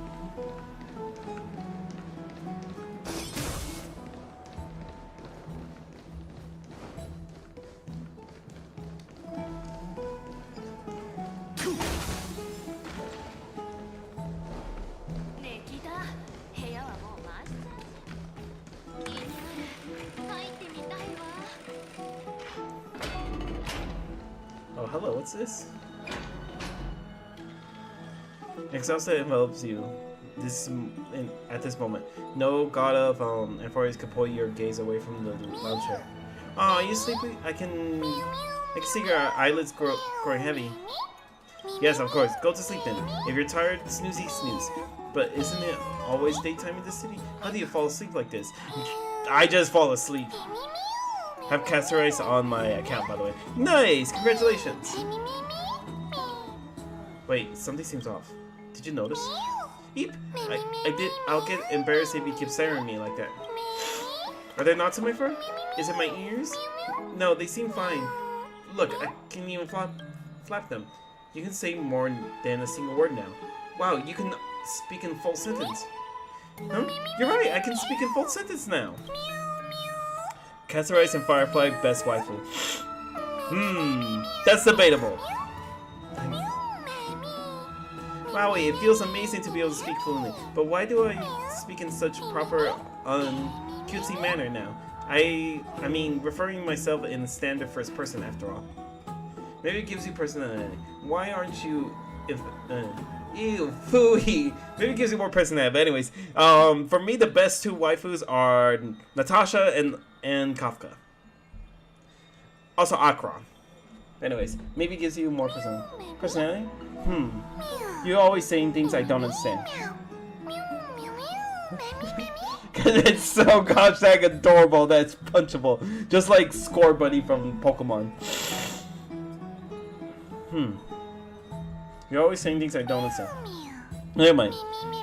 Oh, hello, what's this? Exhausted envelops you. At this moment, no god of Amphoris can pull your gaze away from the lounge chair. Oh, you sleepy? I can see your eyelids growing heavy. Yes, of course. Go to sleep then. If you're tired, snoozy snooze. But isn't it always daytime in the city? How do you fall asleep like this? I just fall asleep. Have Kasurice on my account, by the way. Nice! Congratulations! Wait, something seems off. Did you notice? Eep! I'll get embarrassed if you keep staring at me like that. Are there knots in my fur? Is it my ears? No, they seem fine. Look, I can even flap them. You can say more than a single word now. Wow, you can speak in full sentence. Huh? You're right, I can speak in full sentence now. Kasurice and Firefly, best waifu. That's debatable. Wowie, it feels amazing to be able to speak fluently, but why do I speak in such proper, cutesy manner now? I mean, referring to myself in standard first person after all. Maybe it gives you personality. Why aren't you, ew, phooey. Maybe it gives you more personality, but anyways, for me the best two waifus are Natasha and Kafka. Also Akron. Anyways, maybe it gives you more personality? You're always saying things I don't understand. Cause it's so gosh dang adorable that it's punchable. Just like Score Buddy from Pokemon. You're always saying things I don't understand. Never mind.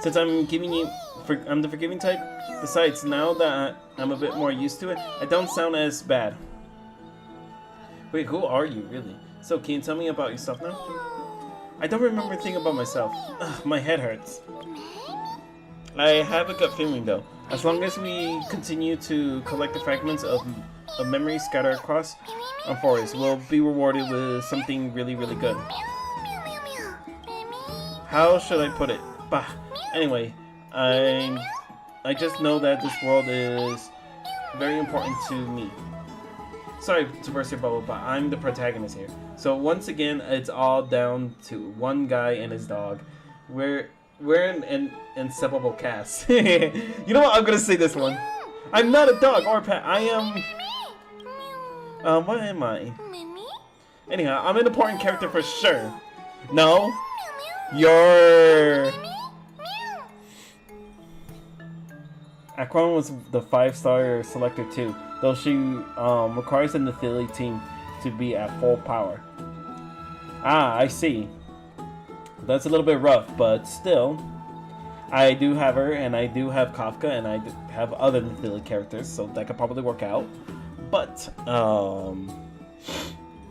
Since I'm the forgiving type, besides now that I'm a bit more used to it, I don't sound as bad. Wait, who are you, really? So, can you tell me about yourself now? I don't remember a thing about myself. Ugh, my head hurts. I have a gut feeling, though. As long as we continue to collect the fragments of memory scattered across our forest, we'll be rewarded with something really, really good. How should I put it? Bah. Anyway, I just know that this world is very important to me. Sorry to burst your bubble, but I'm the protagonist here. So once again, it's all down to one guy and his dog. We're an inseparable cast. You know what? I'm gonna say this one. I'm not a dog or a pet. I am. What am I? Anyhow, I'm an important character for sure. No, you're. Aquan was the 5-star selector too, though she requires an affiliate team to be at full power. Ah, I see. That's a little bit rough, but still, I do have her, and I do have Kafka, and I do have other affiliate characters, so that could probably work out. But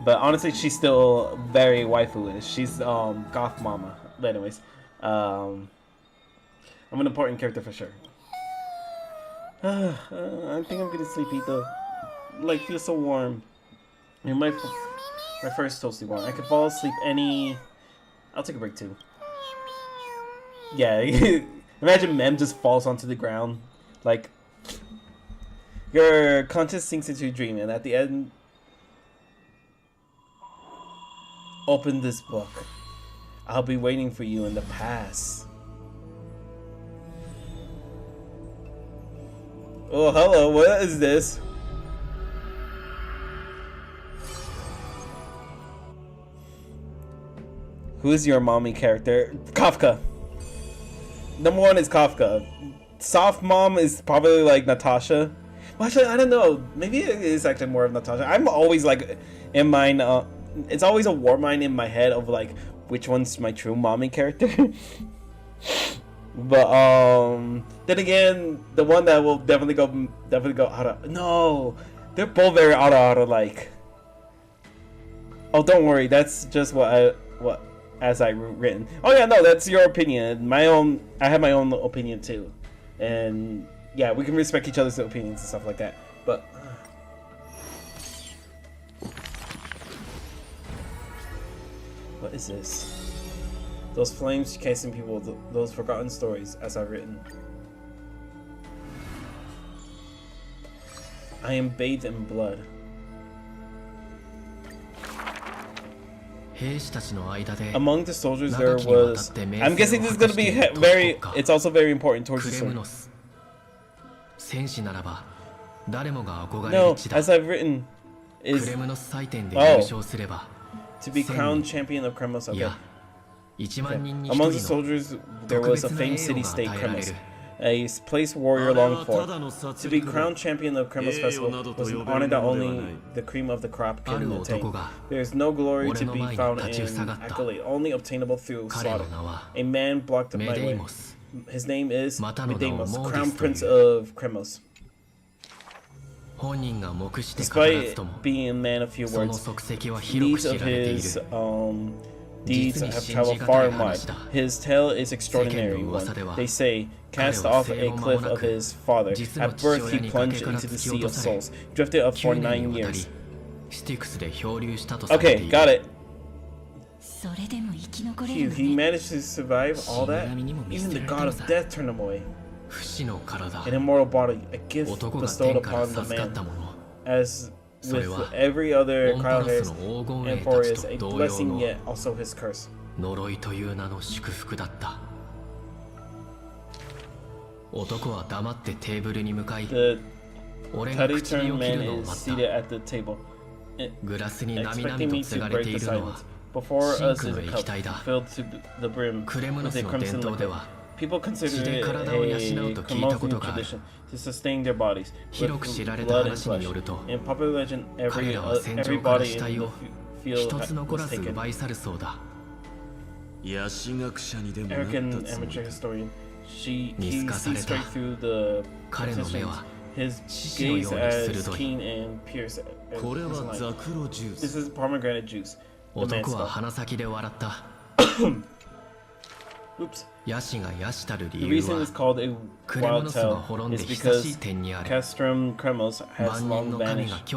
honestly, she's still very waifu-ish. She's goth mama. But anyways, I'm an important character for sure. I think I'm getting sleepy though. Like, feels so warm. And my first toasty warm. I could fall asleep any. I'll take a break too. Yeah, imagine Mem just falls onto the ground. Like, your conscience sinks into your dream, and at the end, open this book. I'll be waiting for you in the past. Oh, hello, what is this? Who is your mommy character? Kafka. Number 1 is Kafka. Soft mom is probably like Natasha. Well, actually, I don't know. Maybe it is actually more of Natasha. I'm always like, in mine, it's always a war mine in my head of like, which one's my true mommy character. But then again, the one that will definitely go out. No, they're both very auto like. Oh, don't worry, that's just as I written. Oh yeah, no, that's your opinion. My own, I have my own opinion too, and yeah, we can respect each other's opinions and stuff like that. But what is this? Those flames casing people, those forgotten stories, as I've written. I am bathed in blood. Among the soldiers there was... I'm guessing this is going to be very... It's also very important towards the story. No, as I've written, is... Oh, to be crowned champion of Kremos, okay. Among the soldiers, there was a famed city-state, Kremos, a place warrior longed for. To be crowned champion of Kremos Festival was an honor that only the cream of the crop can attain. There is no glory to be found in accolade, only obtainable through slaughter. A man blocked my way. His name is Medemos, Crown Prince of Kremos. Despite being a man of few words, needs of his deeds have traveled far and wide. His tale is extraordinary one. They say, cast off a cliff of his father. At birth he plunged into the sea of souls, drifted up for 9 years. Okay, got it. Phew, he managed to survive all that? Even the god of death turned him away. An immortal body, a gift bestowed upon the man. As with every other Cryohair's Amphorius, a blessing yet also his curse. The taciturn man is seated at the table, expecting me to break the silence. Before us is a cup filled to the brim with a crimson liquid. People consider it a Kremosian tradition to sustain their bodies with blood and flesh. In popular legend, everybody in the field was taken. American amateur historian. He sees straight through the petitions. His gaze as keen and pierced as light. This is pomegranate juice. The man spoke. Oops. The reason it's called a wild tale is because Castrum Kremos has long vanished.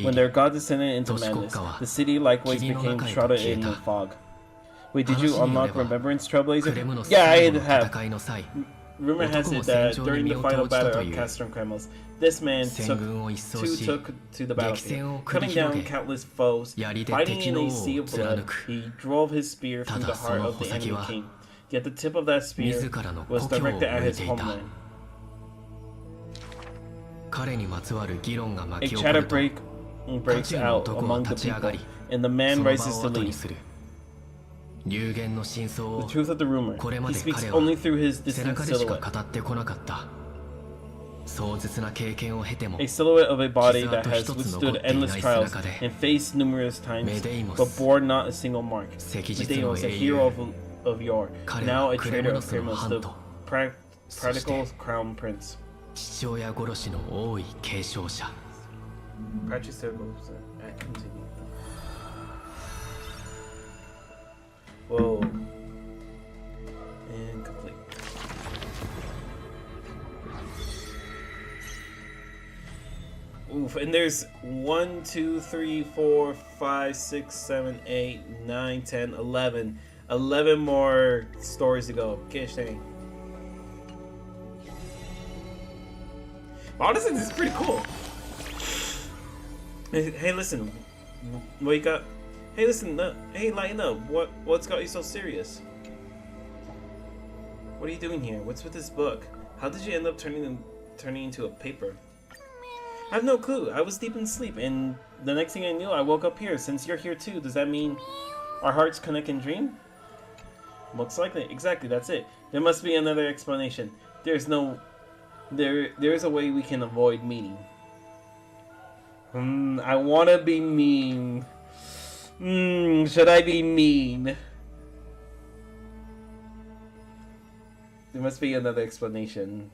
When their god descended into madness, the city likewise became shrouded in fog. Wait, did you unlock Remembrance Trailblazer? Yeah, I have. Rumor has it that during the final battle of Castrum Kremos, this man took to the battlefield, cutting down countless foes, fighting in a sea of blood. He drove his spear through the heart of the enemy king. Yet the tip of that spear was directed at his homeland. A chatter breaks out among the people, and the man rises to leave. The truth of the rumor, he speaks only through his distant silhouette. A silhouette of a body that has withstood endless trials and faced numerous times, but bore not a single mark. Medeiros, a hero of yore, now a traitor of famous, the practical crown prince. Whoa. And complete. Oof, and there's 1, 2, 3, 4, 5, 6, 7, 8, 9, 10, 11. 11 more stories to go. Gosh dang. Honestly, this is pretty cool. Hey, listen. Wake up. Hey, listen. Hey, lighten up. What's got you so serious? What are you doing here? What's with this book? How did you end up turning into a paper? I have no clue. I was deep in sleep, and the next thing I knew, I woke up here. Since you're here too, does that mean our hearts connect and dream? Looks like it. Exactly, that's it. There must be another explanation. There's a way we can avoid meeting. I wanna be mean. Should I be mean? There must be another explanation.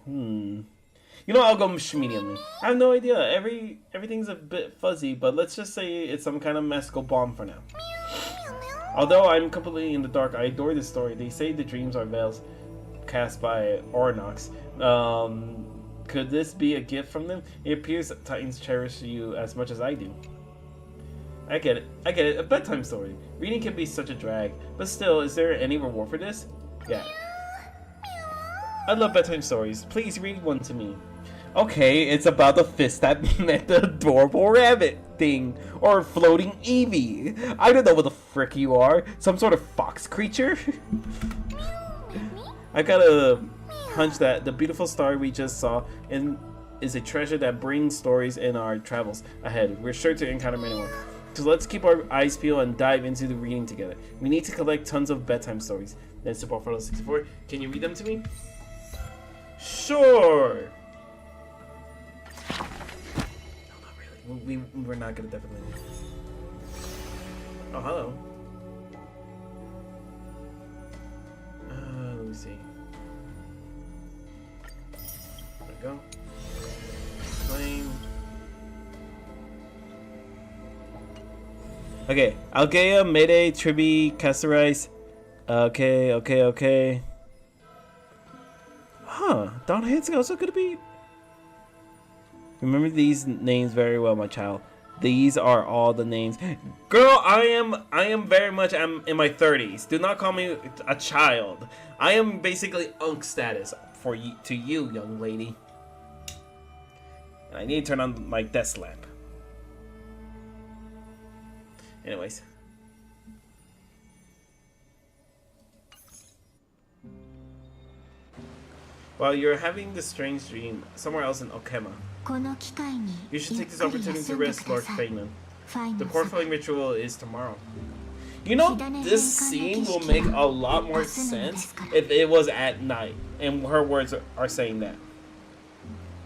You know, I'll go medium. I have no idea. Everything's a bit fuzzy, but let's just say it's some kind of magical bomb for now. Although I'm completely in the dark, I adore this story. They say the dreams are veils cast by Ornox. Could this be a gift from them? It appears that Titans cherish you as much as I do. I get it. A bedtime story. Reading can be such a drag, but still, is there any reward for this? Yeah. I love bedtime stories. Please read one to me. Okay, it's about the fist that met the adorable rabbit thing. Or floating Eevee. I don't know what the frick you are. Some sort of fox creature? I got a hunch that the beautiful story we just saw is a treasure that brings stories in our travels ahead. We're sure to encounter many more. So let's keep our eyes peeled and dive into the reading together. We need to collect tons of bedtime stories. Then Super Alfredo 64. Can you read them to me? Sure. No, not really. We're not gonna definitely. Oh, hello. Let me see. There we go. Flame. Okay, Algea, Mayday, Tribi, Casterize. Okay. Huh, Don Hit's also gonna be. Remember these names very well, my child. These are all the names. Girl, I am very much, I'm in my 30s. Do not call me a child. I am basically unk status to you, young lady. And I need to turn on my desk lamp. Anyways. While you're having this strange dream somewhere else in Okema, you should take this opportunity to rest, Lord Feynman. The Porphyry ritual is tomorrow. You know, this scene will make a lot more sense if it was at night, and her words are saying that.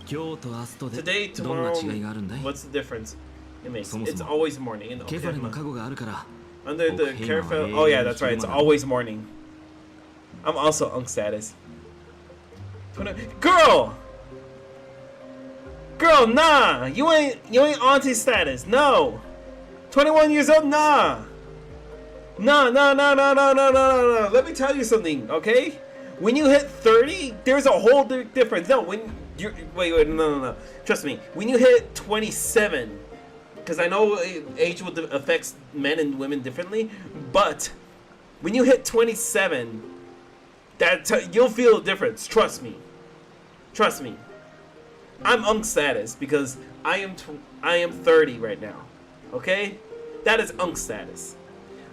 Today, tomorrow, what's the difference it makes? It's always morning in Okema. Under the Carafel, oh yeah, that's right, it's always morning. I'm also unk status. Girl, nah! You ain't auntie status, no! 21 years old, nah! No. Let me tell you something, okay? When you hit 30, there's a whole difference. No, when you're wait, no. Trust me. When you hit 27, because I know age affects men and women differently, but when you hit 27, you'll feel a difference. Trust me. I'm unk status because I am 30 right now. Okay, that is unk status.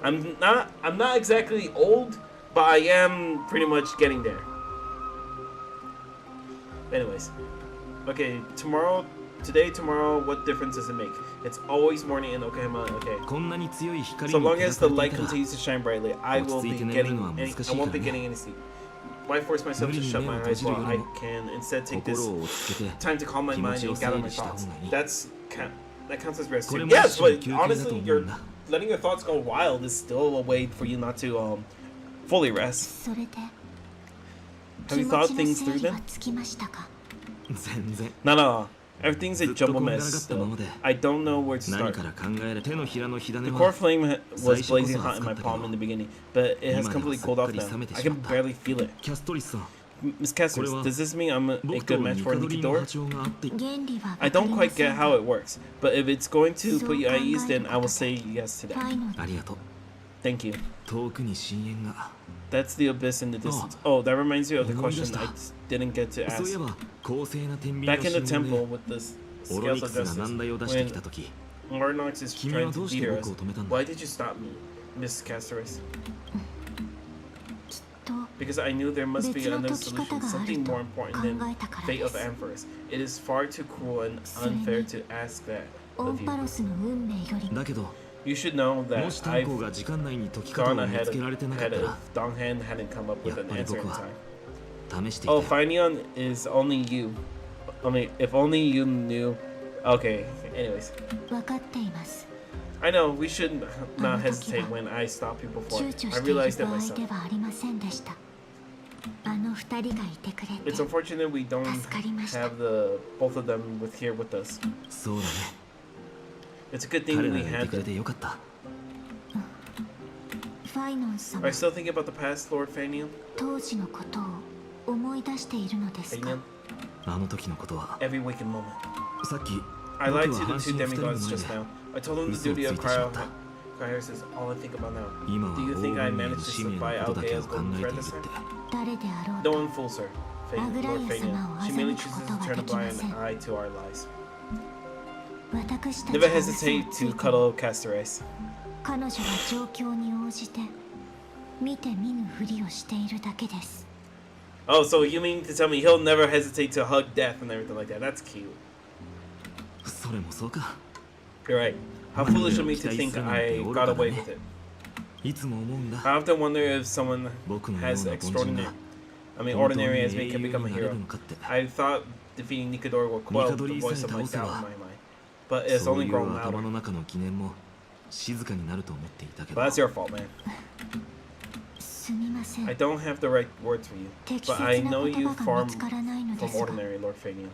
I'm not exactly old, but I am pretty much getting there. Anyways, okay, tomorrow, what difference does it make? It's always morning in Okayama. Okay. So long as the light continues to shine brightly, I won't be getting any sleep. Why force myself to shut my eyes while I can instead take this time to calm my mind and gather my thoughts? That counts as rest too. Yes, but honestly, you're letting your thoughts go wild is still a way for you not to fully rest. Have you thought things through then? No. Everything's a jumble mess still. I don't know where to start. The core flame was blazing hot in my palm in the beginning, but it has completely cooled off now. I can barely feel it. Miss Castorus, does this mean I'm a good match for Nikidor? I don't quite get how it works, but if it's going to put you at ease, then I will say yes to that. Thank you. That's the abyss in the distance. Oh, that reminds you of the question I didn't get to ask. Back in the temple with the scales of justice, when Ornox is trying to deter us, why did you stop me, Miss Castorus? Because I knew there must be another solution, something more important than fate of Amphorus. It is far too cruel and unfair to ask that of you. You should know that I've gone ahead if Donghan hadn't come up with an answer in time. Oh, Finneon is only you. If only you knew. Okay, anyways. I know, we should not hesitate when I stop you before. I realized it myself. It's unfortunate we don't have both of them here with us. It's a good thing we had them. Are you still thinking about the past, Lord Fanion? Every waking moment. I lied to the two demigods just now. I told them the duty of Cryonis is all I think about now. Do you think I managed to slip by Algaea's golden thread this time? No one fools her, Lord Fanion. She merely chooses to turn a blind eye to our lies. Never hesitate to cuddle Castorus. Oh, so you mean to tell me he'll never hesitate to hug death and everything like that? That's cute. You're right. How foolish of me to think I got away with it. I often wonder if someone as ordinary as me can become a hero. I thought defeating Nikidor would quell the voice of my doubt in my mind. But it's only grown louder. But that's your fault, man. I don't have the right words for you, but I know you far from ordinary, Lord Fanion.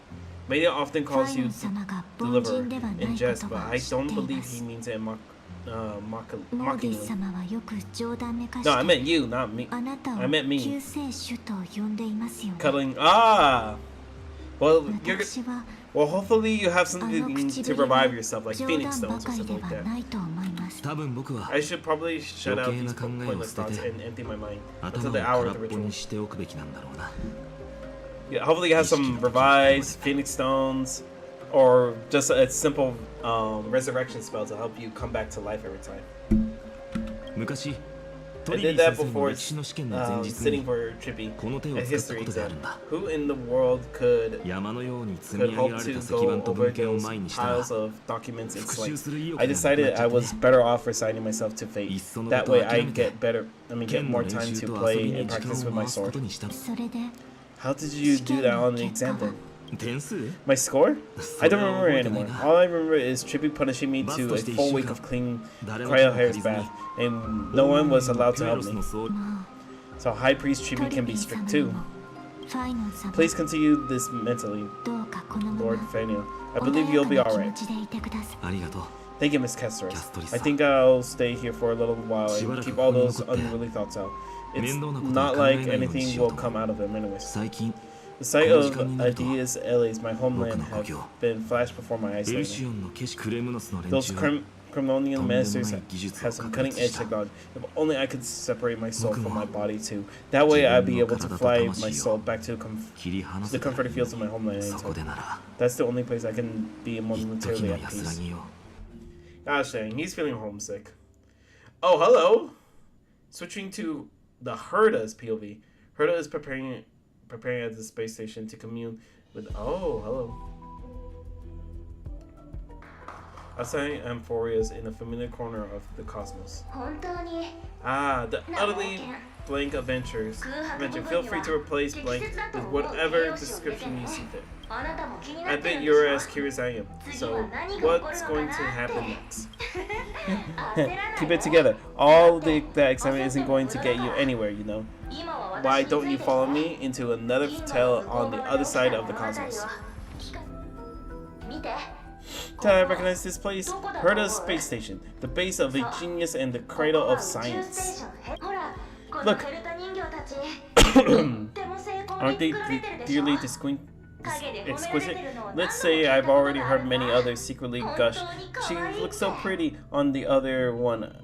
Media often calls you deliverer in jest, but I don't believe he means it mockingly. No, I meant you, not me. I meant me. Cuddling. Well, hopefully you have something to revive yourself, like Phoenix Stones or something like that. I should probably shut out these pointless thoughts and empty my mind until the hour of the ritual. Yeah, hopefully you have some revives, Phoenix Stones, or just a simple resurrection spell to help you come back to life every time. I did that before sitting for Trippy at history exam. Who in the world could hope to go over those piles of documents and slates? I decided I was better off resigning myself to fate. That way I get more time to play and practice with my sword. How did you do that on the exam then? My score? I don't remember it anymore. All I remember is Trippy punishing me to a full week of clean cryo hair's bath, and no one was allowed to help me. So High Priest Trippy can be strict too. Please continue this mentally, Lord Fanion. I believe you'll be alright. Thank you, Miss Castorus. I think I'll stay here for a little while and keep all those unruly thoughts out. It's not like anything will come out of them anyways. The sight of Adias Elis, my homeland, have been flashed before my eyes lately. Those Cremonian masters have some cutting-edge technology. If only I could separate my soul from my body too. That way I'd be able to fly my soul back to the comforting fields of my homeland anytime. That's the only place I can be momentarily at peace. Gosh dang, he's feeling homesick. Oh, hello! Switching to the Herda's POV. Herda is preparing at the space station to commune with. Oh, hello. Outside Amphoria's in a familiar corner of the cosmos. The utterly blank adventure, feel free to replace blank with whatever description you see fit. I bet you're as curious as I am. So, what's going to happen next? Keep it together. All that excitement isn't going to get you anywhere, you know. Why don't you follow me into another tale on the other side of the cosmos? Did I recognize this place? Herda's space station, the base of a genius and the cradle of science. Look, aren't they dearly exquisite? Let's say I've already heard many others secretly gush. She looks so pretty on the other one.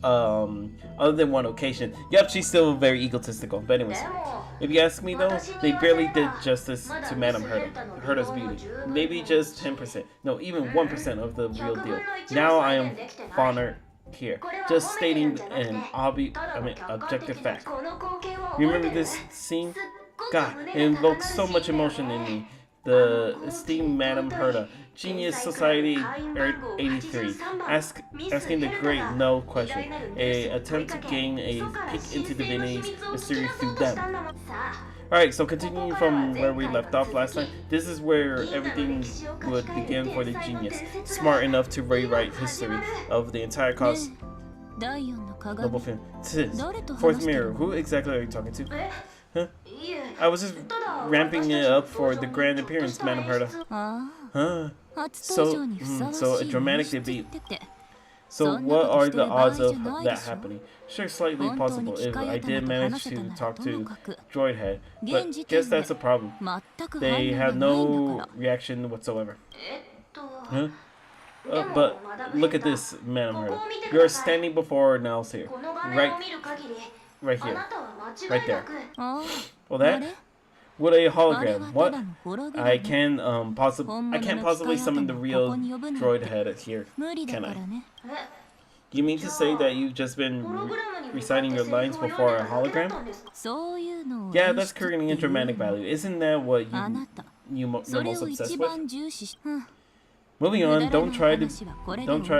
Other than one occasion. Yep, she's still very egotistical. But anyways, if you ask me though, they barely did justice to Madame Herda's beauty. Maybe just 10%, no, even 1% of the real deal. Now I am fonder here, just stating an objective fact. Remember this scene? God, it invokes so much emotion in me. The esteemed Madame Herda, Genius Society 83, asking the great no question, a attempt to gain a peek into divinity's mystery through them. Alright, so continuing from where we left off last time, this is where everything would begin for the genius, smart enough to rewrite history of the entire cause. Noble film. Fourth mirror, who exactly are you talking to? Huh? I was just ramping it up for the grand appearance, Madame Herda. Huh? So a dramatic debut. So what are the odds of that happening? Sure, slightly possible if I did manage to talk to Droid Head, but guess that's a problem. They have no reaction whatsoever. Huh? But look at this, Madame Herda. You're standing before an else here. Right here. Right there. Well, that? What a hologram. What? I can't possibly summon the real Droid Head here, can I? You mean to say that you've just been reciting your lines before a hologram? Yeah, that's creating a dramatic value. Isn't that what you're most obsessed with? Moving on, don't try,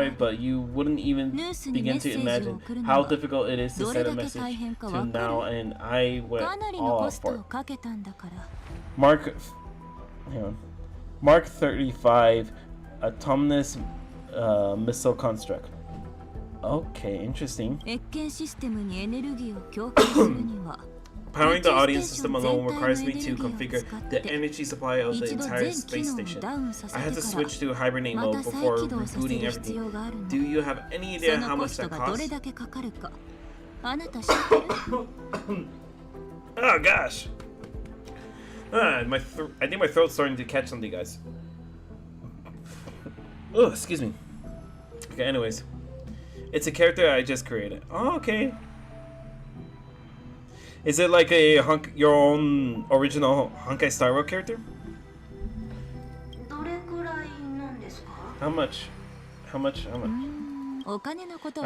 but you wouldn't even begin to imagine how difficult it is to send a message to now, and I went all out for it. Mark 35, autonomous missile construct. Okay, interesting. Powering the audience system alone requires me to configure the energy supply of the entire space station. I had to switch to hibernate mode before rebooting everything. Do you have any idea how much that costs? Oh gosh! I think my throat's starting to catch something, guys. Oh, excuse me. Okay, anyways. It's a character I just created. Oh, okay. Is it like your own original Honkai Star Rail character? How much? I'm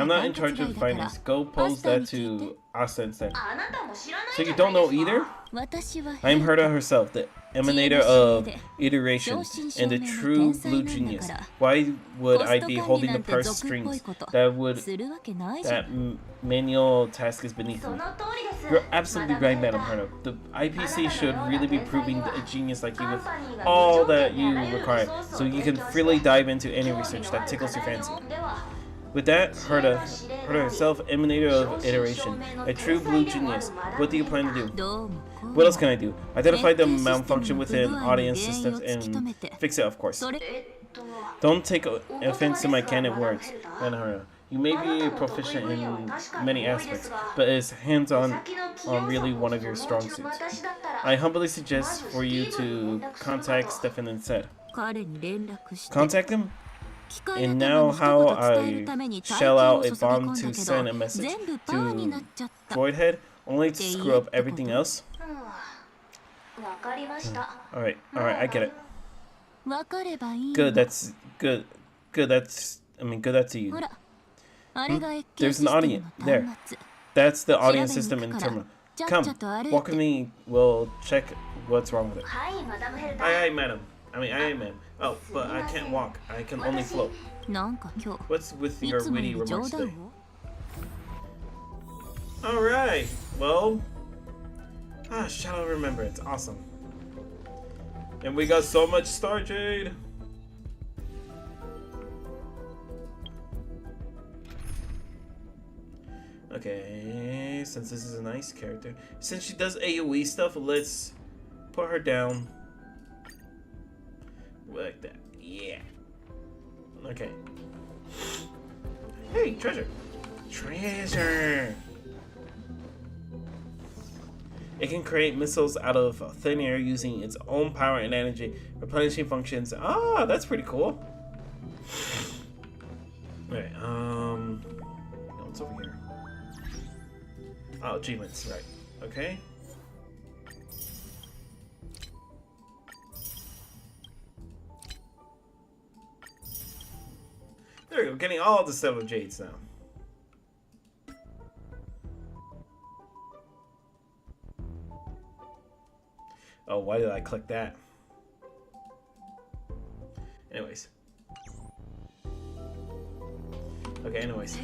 not in charge of finance. Go pose that to Asa instead. So you don't know either? I'm Herda herself, the emanator of iteration and the true blue genius. Why would I be holding the purse strings? That manual task is beneath me. You're absolutely right, Madame Herda. The IPC should really be proving a genius like you with all that you require, so you can freely dive into any research that tickles your fancy. With that, Herda herself, emanator of iteration, a true blue genius. What do you plan to do? What else can I do? Identify the malfunction within audience systems and fix it, of course. Don't take offense to my candid words, Herda. You may be proficient in many aspects, but is hands-on really one of your strong suits. I humbly suggest for you to contact Stefan instead. Contact him? And now how I shell out a bomb to send a message to Droid Head, only to screw up everything else? Alright, I get it. Good, that's good. Good, that's to you. There's an audience there. That's the audience system in the terminal. Come, walk with me, we'll check what's wrong with it. Aye, madam. Aye, ma'am. Oh, but I can't walk. I can only float. What's with your witty remarks today? Alright, well. Shadow of Remembrance. Awesome. And we got so much Star Jade. Okay, since this is a nice character. Since she does AoE stuff, let's put her down. Like that. Yeah. Okay. Hey, treasure. Treasure. It can create missiles out of thin air using its own power and energy, replenishing functions. Ah, that's pretty cool. Alright, what's over here? Oh, achievements, right. Okay. There we go, getting all the Stellar Jades now. Oh, why did I click that? Anyways. Okay, anyways.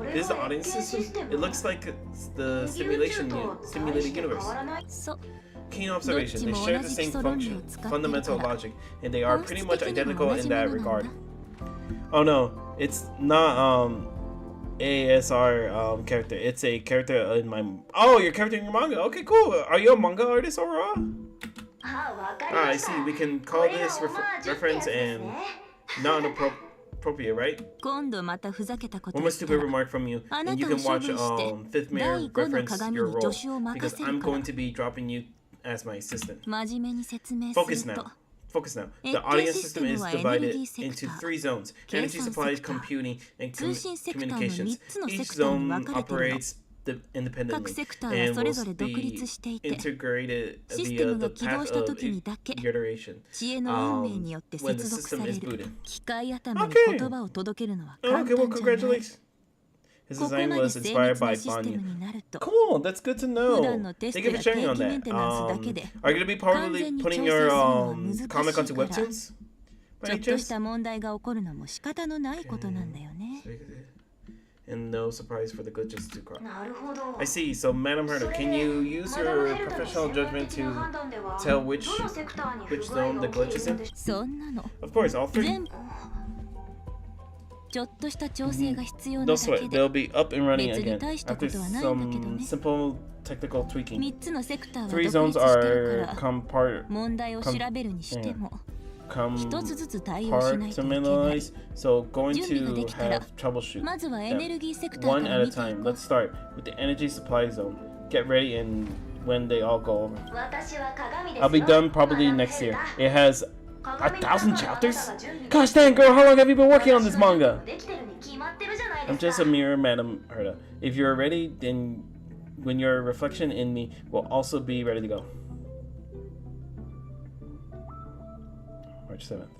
This is the audience system? It looks like it's the simulated universe. Keen observation. They share the same function, fundamental logic, and they are pretty much identical in that regard. Oh no, it's not ASR character. It's a character in my... Oh, your character in your manga. Okay, cool. Are you a manga artist overall? I see. We can call this reference and not appropriate, right? One more stupid remark from you, and you can watch Fifth Mirror reference your role, because I'm going to be dropping you as my assistant. Focus now. The audience system is divided into 3 zones: energy supplies, computing, and communications. Each zone operates independently and will be integrated via the path of iteration when the system is booted. Okay, well, congratulations. His design was inspired by Banya. Cool, that's good to know. Thank you for sharing on that. Are you going to be probably putting your comic onto webtoons? By any chance? And no surprise for the glitches to crop. I see, so Madam Herder, can you use your professional judgment to tell which zone the glitch is in? Of course, all 3. No sweat, they'll be up and running again after some simple technical tweaking. 3 zones are compartmentalized, so going to have troubleshoot them one at a time. Let's start with the energy supply zone. Get ready and when they all go over. I'll be done probably next year. It has 1,000 chapters? Gosh dang, girl, how long have you been working on this manga? I'm just a mere Madam Herda. If you're ready, then when your reflection in me will also be ready to go. March 7th.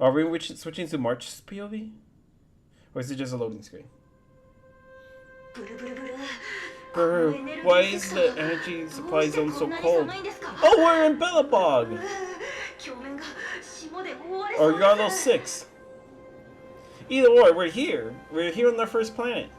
Are we switching to March POV? Or is it just a loading screen? Brr, why is the energy supply zone so cold? Oh, we're in Bellabog! Or you're on those 6. Either or, we're here. We're here on our first planet.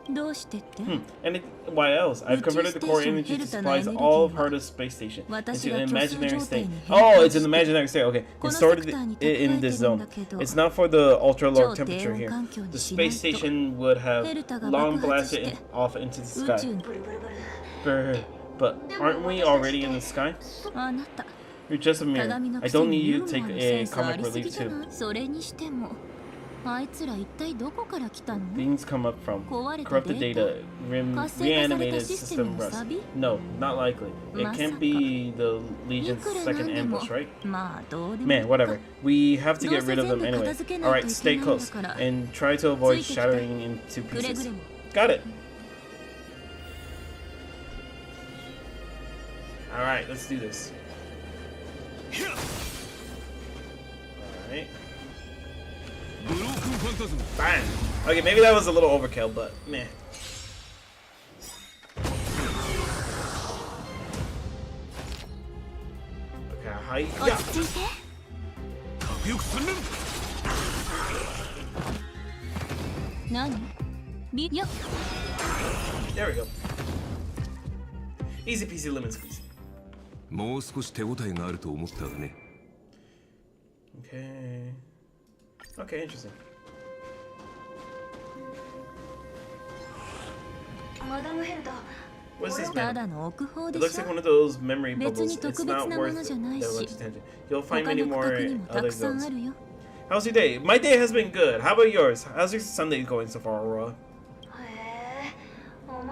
And why else? I've converted the core energy to supplies all of Harda's space station into an imaginary state. Oh, it's an imaginary state. Okay, it's stored in this zone. It's not for the ultra low temperature here. The space station would have long blasted off into the sky. But aren't we already in the sky? You're just a mirror. I don't need you to take a comic relief too. Things come up from corrupted data, reanimated system rust. No, not likely. It can't be the Legion's second ambush, right? Man, whatever. We have to get rid of them anyway. Alright, stay close and try to avoid shattering into pieces. Got it. Alright, let's do this. Alright. Bang! Okay, maybe that was a little overkill, but meh. Okay, hi. Yeah. There we go. Easy peasy lemon squeezy. もう少し手応えがあると思ったがね。Okay. Okay, interesting. What's this man? It looks like one of those memory bubbles. It's not worth that much attention. You'll find many more other zones. How's your day? My day has been good. How about yours? How's your Sunday going so far, Aurora?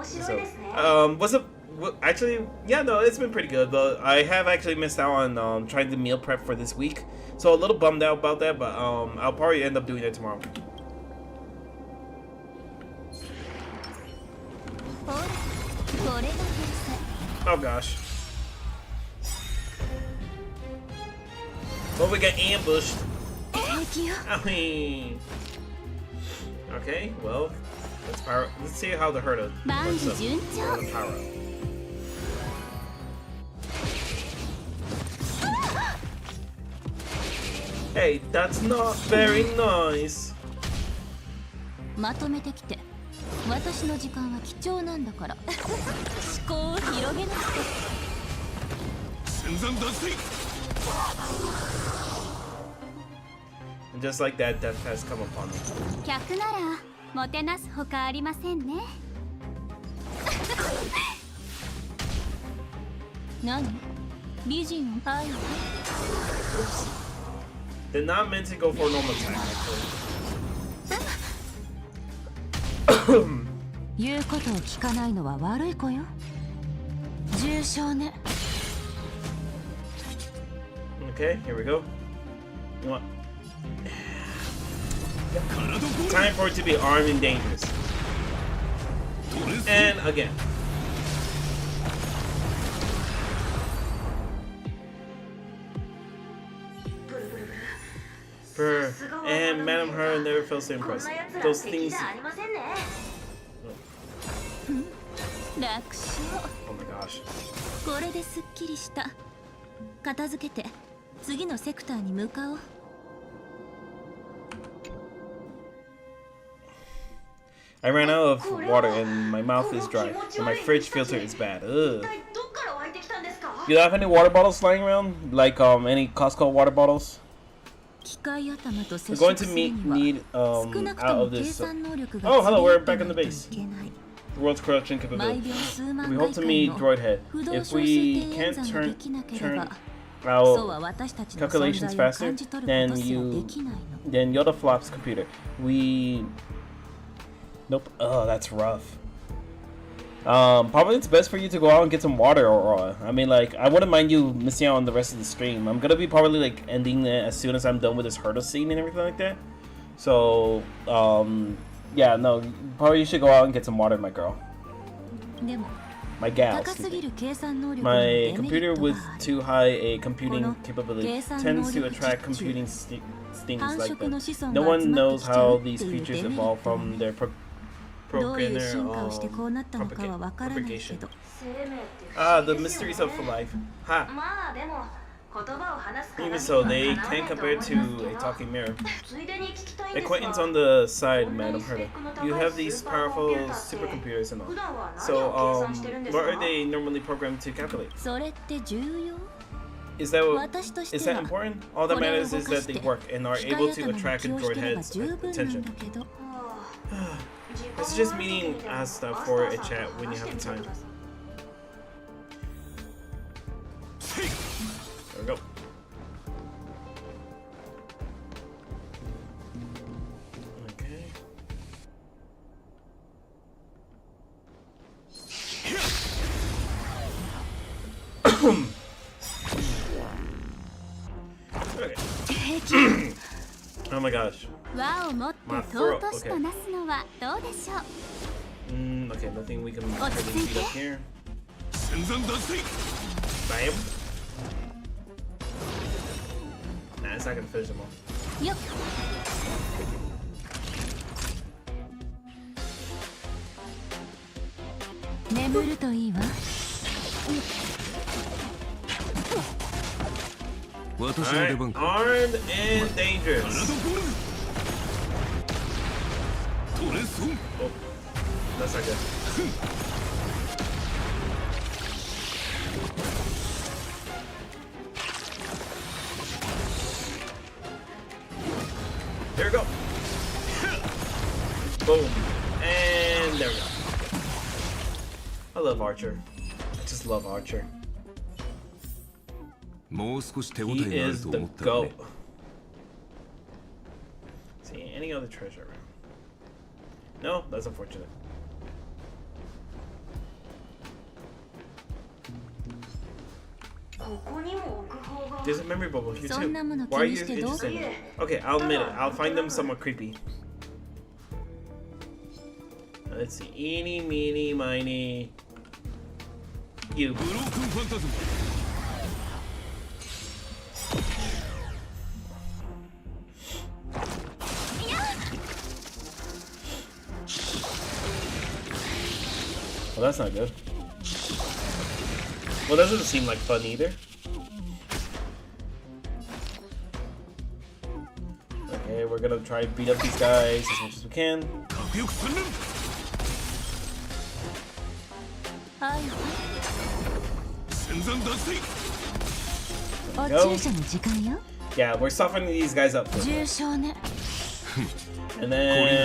So, what's up? Actually, yeah, no, it's been pretty good. But I have actually missed out on trying to meal prep for this week, so a little bummed out about that. But I'll probably end up doing that tomorrow. Oh gosh. Well, we got ambushed. I mean, okay, well, let's see how the herd works up. The power up. Hey, that's not very nice. まとめてきて。私の時間は貴重なんだから。思考を広げなくて。戦山脱水。And just like that, death has come upon them. 客ならもてなすほかありませんね。何？美人を。はい。They're not meant to go for a normal attack, actually. 言うことを聞かないのは悪い子よ。重傷ね。Okay, here we go. You want? Time for it to be armed and dangerous. And again. Brr. And Madam Her never felt so impressed. Those things. Oh my gosh. これですっきりした。片付けて次のセクターに向かおう。I ran out of water and my mouth is dry, and my fridge filter is bad. Ugh. You have any water bottles lying around? Like any Costco water bottles? We're going to need out of this. Oh, hello, we're back in the base. The world's corruption capability. We hope to meet Droid Head. If we can't turn out calculations faster, then Yoda flops computer. Nope. Oh, that's rough. Probably it's best for you to go out and get some water, or I mean, like, I wouldn't mind you missing out on the rest of the stream. I'm gonna be probably like ending it as soon as I'm done with this hurdle scene and everything like that. So, yeah, no, probably you should go out and get some water, my girl. My gal. My computer with too high a computing capability tends to attract computing stings like that. No one knows how these creatures evolve from their propagation. The mysteries of life. Ha! Even so, they can't compare to a talking mirror. Acquaintance on the side, Madam Herta. You have these powerful supercomputers and all. So, what are they normally programmed to calculate? Is that important? All that matters is that they work and are able to attract a droid head's attention. It's just meeting stuff for a chat when you have the time. There we go. Okay. Okay. Oh my gosh. My throat. Okay. Okay, nothing we can really beat up here. Bam. Nah, it's not gonna finish them all. Alright, armed and dangerous. Oh. That's not good. There we go. Boom. And there we go. I love Archer. I just love Archer. もう少し手応 He えがある is と the 思ったらね GOAT. See, any other treasure? No, that's unfortunate. There's a memory bubble here too. Why are you interested in it? Okay, I'll admit it. I'll find them somewhat creepy. Let's see. Eeny, meeny, miny. You. ブロークンファンタズム Well, that's not good. Well, that doesn't seem like fun either. Okay, we're gonna try to beat up these guys as much as we can. 核翼訓練はい戦山脱水 お Go. 注射の時間よ Yeah, we're softening these guys up. 重傷ね And 懲りな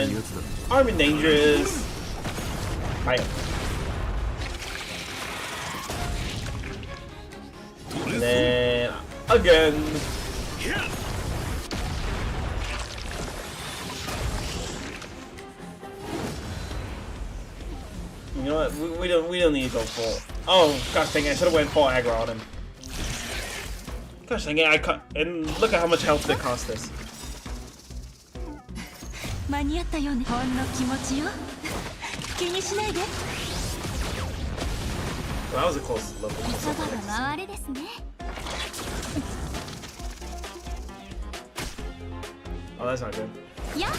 い then やつだ Arm and Dangerous. Fire. And then again. You know what? We don't need to go full. Oh gosh dang it! I should have went full aggro on him. Gosh dang it! I cut and look at how much health it cost us. 間に合ったよねほんの気持ちよ気にしないで Well, that was a close level. いかがな回れですね Oh, that's not good. やっ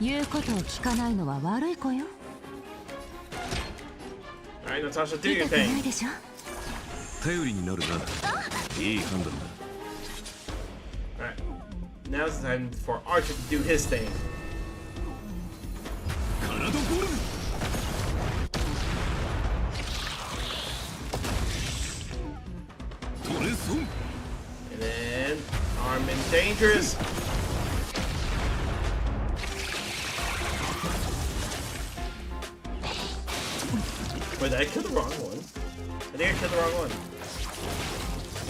言うことを聞かないのは悪い子よ All right, Natasha, do your 痛くない thing. でしょ頼りになるないい判断だ All right, now's the time for Archer to do his thing. 体ゴールムトレソン And then Arm and Dangerous. Wait, did I kill the wrong one? I think I killed the wrong one.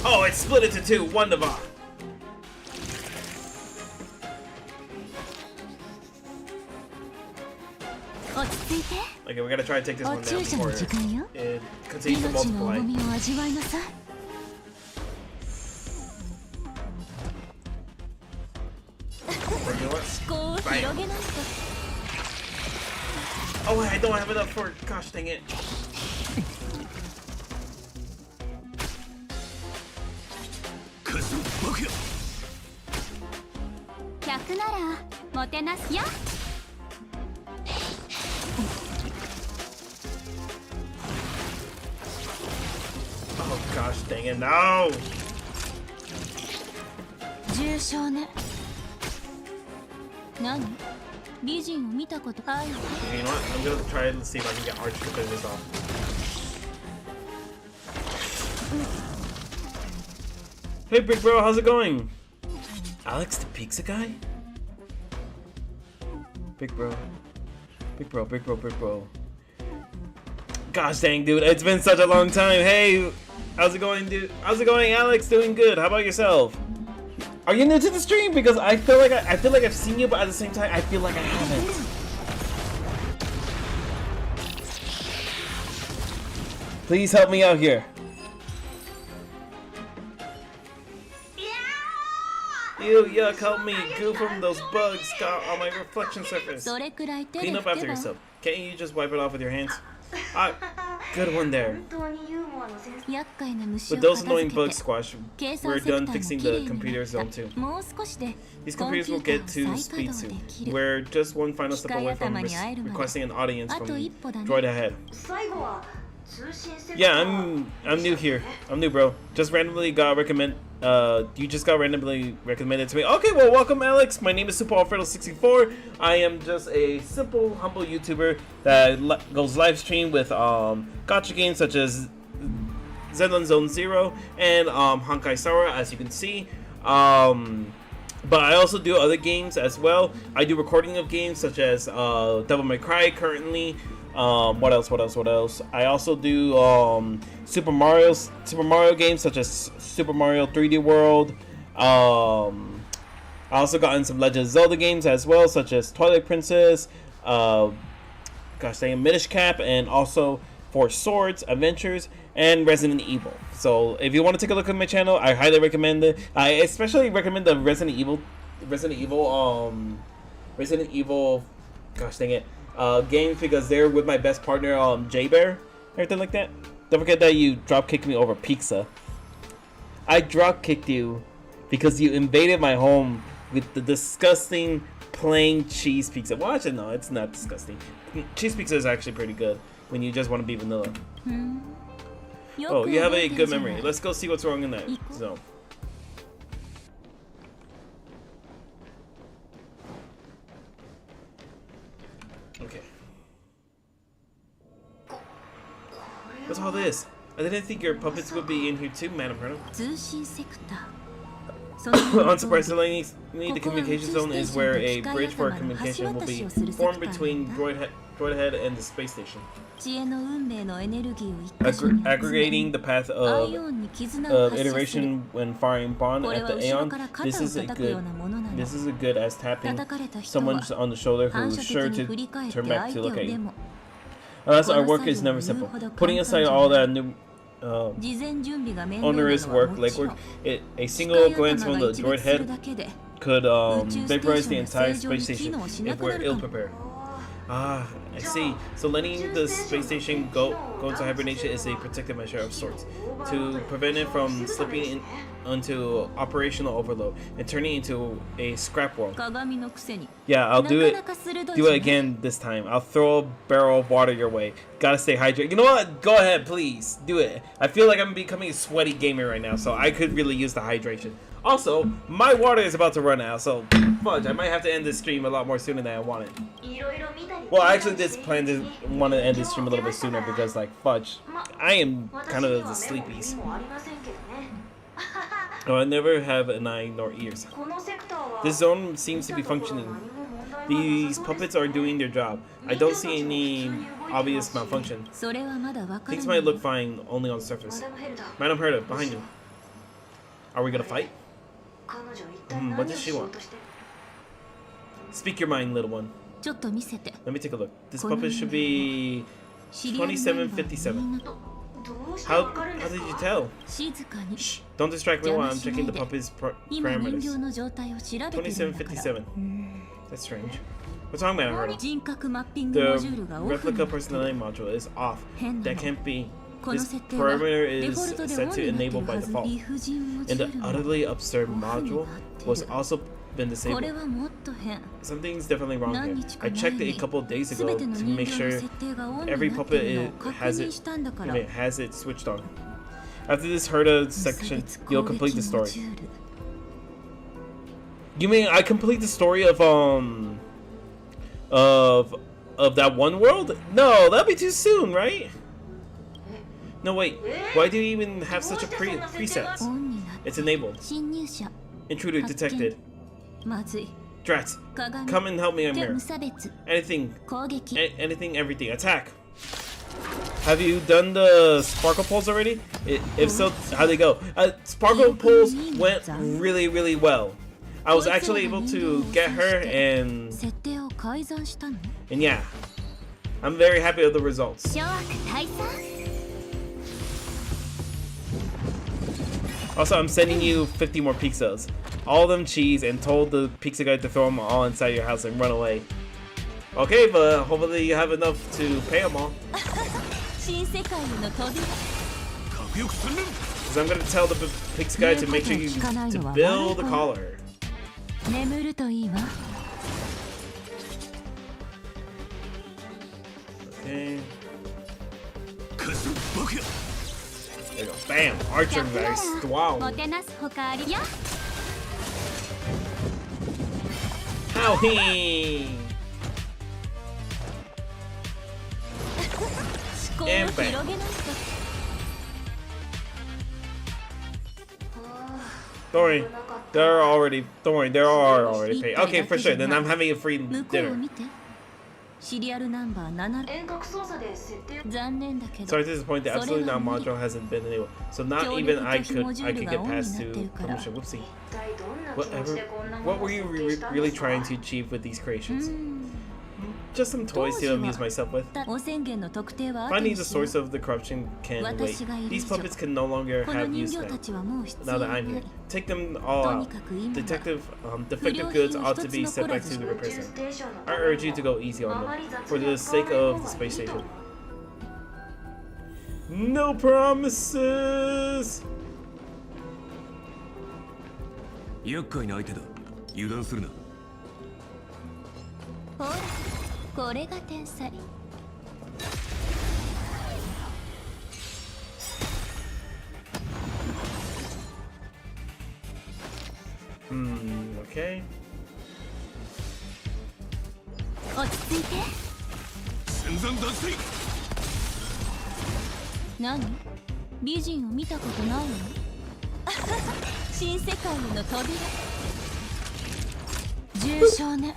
Oh, it split into two. Wonderful. Okay, we gotta try to take this お one down 注射 before の時間よ it continues to 命の重 multiply. みを味わいなさい Or you know what? 思考を広げないと Oh wait, I don't have enough for. Gosh dang it. カスバクヤ客ならもてなすよ Oh gosh dang it, no! 重傷ね何美人を見たことある You know what? I'm gonna try to see if I can get Archer to finish this off. Hey big bro, how's it going? Alex the pizza guy? Big bro. Big bro, big bro, big bro. Gosh dang dude, it's been such a long time. Hey, how's it going dude? How's it going Alex? Doing good. How about yourself? Are you new to the stream? Because I feel like I've seen you, but at the same time I feel like I haven't. Please help me out here. Ew, yuck, help me. Goo from those bugs got on my reflection surface. それくらい手で Clean 拭 up after けば yourself. Can't you just wipe it off with your hands? Ah, good one there. 厄介な虫を With 片 those 付 annoying け bug て squash, 計 we're 算セクタ done ーも fixing き the れいに computer な zone った too. もう少しで These コンピ computers ュ will ーター get を to 再 speed 稼働で soon. きる We're just one final step away from 機械頭に会えるまで requesting an audience あと from 一歩だね droid ahead. 最後は Yeah, I'm new here. I'm new, bro. Just randomly got you just got randomly recommended to me. Okay, well, welcome, Alex. My name is Super Alfredo 64. I am just a simple, humble YouTuber that goes live stream with gacha games such as Zenlong Zone Zero and Honkai Sora, as you can see. But I also do other games as well. I do recording of games such as Devil May Cry currently. What else? I also do Super Mario games such as Super Mario 3D World. I also got in some Legend of Zelda games as well, such as Twilight Princess, Minish Cap, and also for Swords, Adventures, and Resident Evil. So if you want to take a look at my channel, I highly recommend it. I especially recommend the Resident Evil, games because they're with my best partner, J-Bear, everything like that. Don't forget that you drop kicked me over pizza. I drop kicked you because you invaded my home with the disgusting plain cheese pizza. Well, actually, no, it's not disgusting. Cheese pizza is actually pretty good when you just want to be vanilla. Oh, you have a good memory. Let's go see what's wrong in that zone. Okay. What's all this? I didn't think your puppets would be in here too, Madam Colonel. Unsurprisingly, the communication zone is where a bridge for communication will be formed between Droid Head and the space station. Aggregating the path of iteration when firing Bond at the Aeon. This is a good as tapping someone on the shoulder who's sure to turn back to look at you. Alas, our work is never simple. Putting aside all that new onerous work, legwork, a single glance from the droid head could vaporize the entire space station if we're ill-prepared. Ah, I see. So letting the space station go into hibernation is a protective measure of sorts to prevent it from slipping into operational overload and turning into a scrap world. Yeah, I'll do it again this time. I'll throw a barrel of water your way. Gotta stay hydrated. You know what? Go ahead, please. Do it. I feel like I'm becoming a sweaty gamer right now, so I could really use the hydration. Also, my water is about to run out, so fudge, I might have to end this stream a lot more sooner than I wanted. Well, I actually did plan to want to end this stream a little bit sooner because, like, fudge, I am kind of the sleepies. Oh, I never have an eye nor ears. This zone seems to be functioning. These puppets are doing their job. I don't see any obvious malfunction. Things might look fine only on the surface. Madam Herta, behind you. Are we gonna fight? What does she want? Speak your mind, little one. Let me take a look. This puppet should be 2757. How did you tell? Shh, don't distract me while I'm checking the puppet's parameters. 2757. That's strange. What's wrong, man? The replica personality module is off. That can't be. This parameter is set to enable by default. And the utterly absurd module was also been disabled. Something's definitely wrong here. I checked it a couple of days ago to make sure every puppet has it switched on. After this Herta section, you'll complete the story. You mean I complete the story of that one world? No, that'd be too soon, right? No, wait. Why do you even have such a preset? It's enabled. Intruder detected. Drats. Come and help me, Amir. Anything, everything. Attack. Have you done the sparkle pulls already? If so, how'd they go? Sparkle pulls went really, really well. I was actually able to get her and yeah. I'm very happy with the results. Also, I'm sending you 50 more pizzas. All of them cheese, and told the pizza guy to throw them all inside your house and run away. Okay, but hopefully you have enough to pay them all. Because I'm going to tell the pizza guy to make sure you to build the collar. Okay. There you go. Bam! Archer Vice. Wow. もてなすほかありや Howdy! 思考を広げないと Don't worry. Don't worry, there are already paid. Okay, for sure. Then I'm having a free 向こうを dinner. 見てシリアルナンバー7遠隔操作で設定残念だけど Sorry to disappoint that absolutely not module hasn't been able. So not even I could get past to promotion. Whoopsie. 一体どんな気持ち Whatever. でこんなも What のを were you 設定したん really ですか trying to achieve with these creations? うん Just some toys to amuse myself with. 汚染源の特定は後 Finding に the しよう source of the corruption can wait. 私がいる以 These 上 puppets can no longer この have 人 use 形た now. ちはもう必 Now 要 that な I'm い here, take them all とに out. かく今は Defective goods ought to be sent back to the 宇 repair 宙 center. ステーションの I ため urge you に to も go easy on あまり them 雑 for に the 扱わ sake ない of 方 the がい space いと station. No promises. 厄介な相手だ。油断するな。ほらこれが天才 Okay. 落ち着いて戦前脱水。何美人を見たことないの新世界への扉重症ね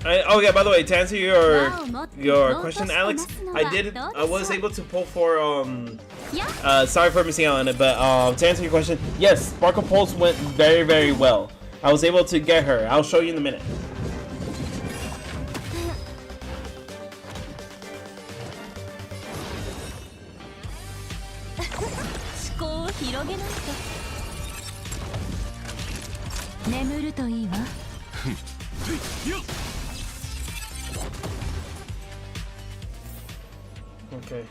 Oh yeah. By the way, to answer your Wow, question, not Alex, this I one. did. Not I was this able to pull for や Sorry for missing out on it, but to answer your question, yes, Sparkle Pulse went very, very well. I was able to get her. I'll show you in a minute. 思考を広げないと眠るといいわ Okay.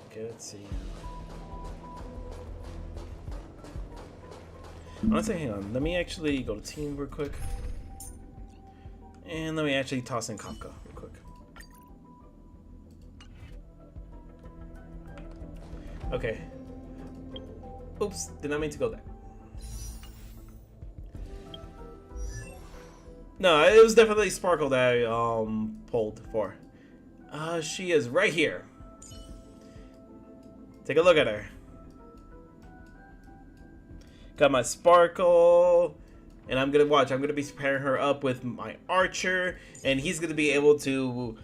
Okay, let's see. Honestly, hang on. Let me actually go to team real quick. And let me actually toss in Kafka real quick. Okay. Oops, did not mean to go there. No, it was definitely Sparkle that I pulled for. She is right here. Take a look at her. Got my Sparkle, and I'm gonna be pairing her up with my Archer, and he's gonna be able to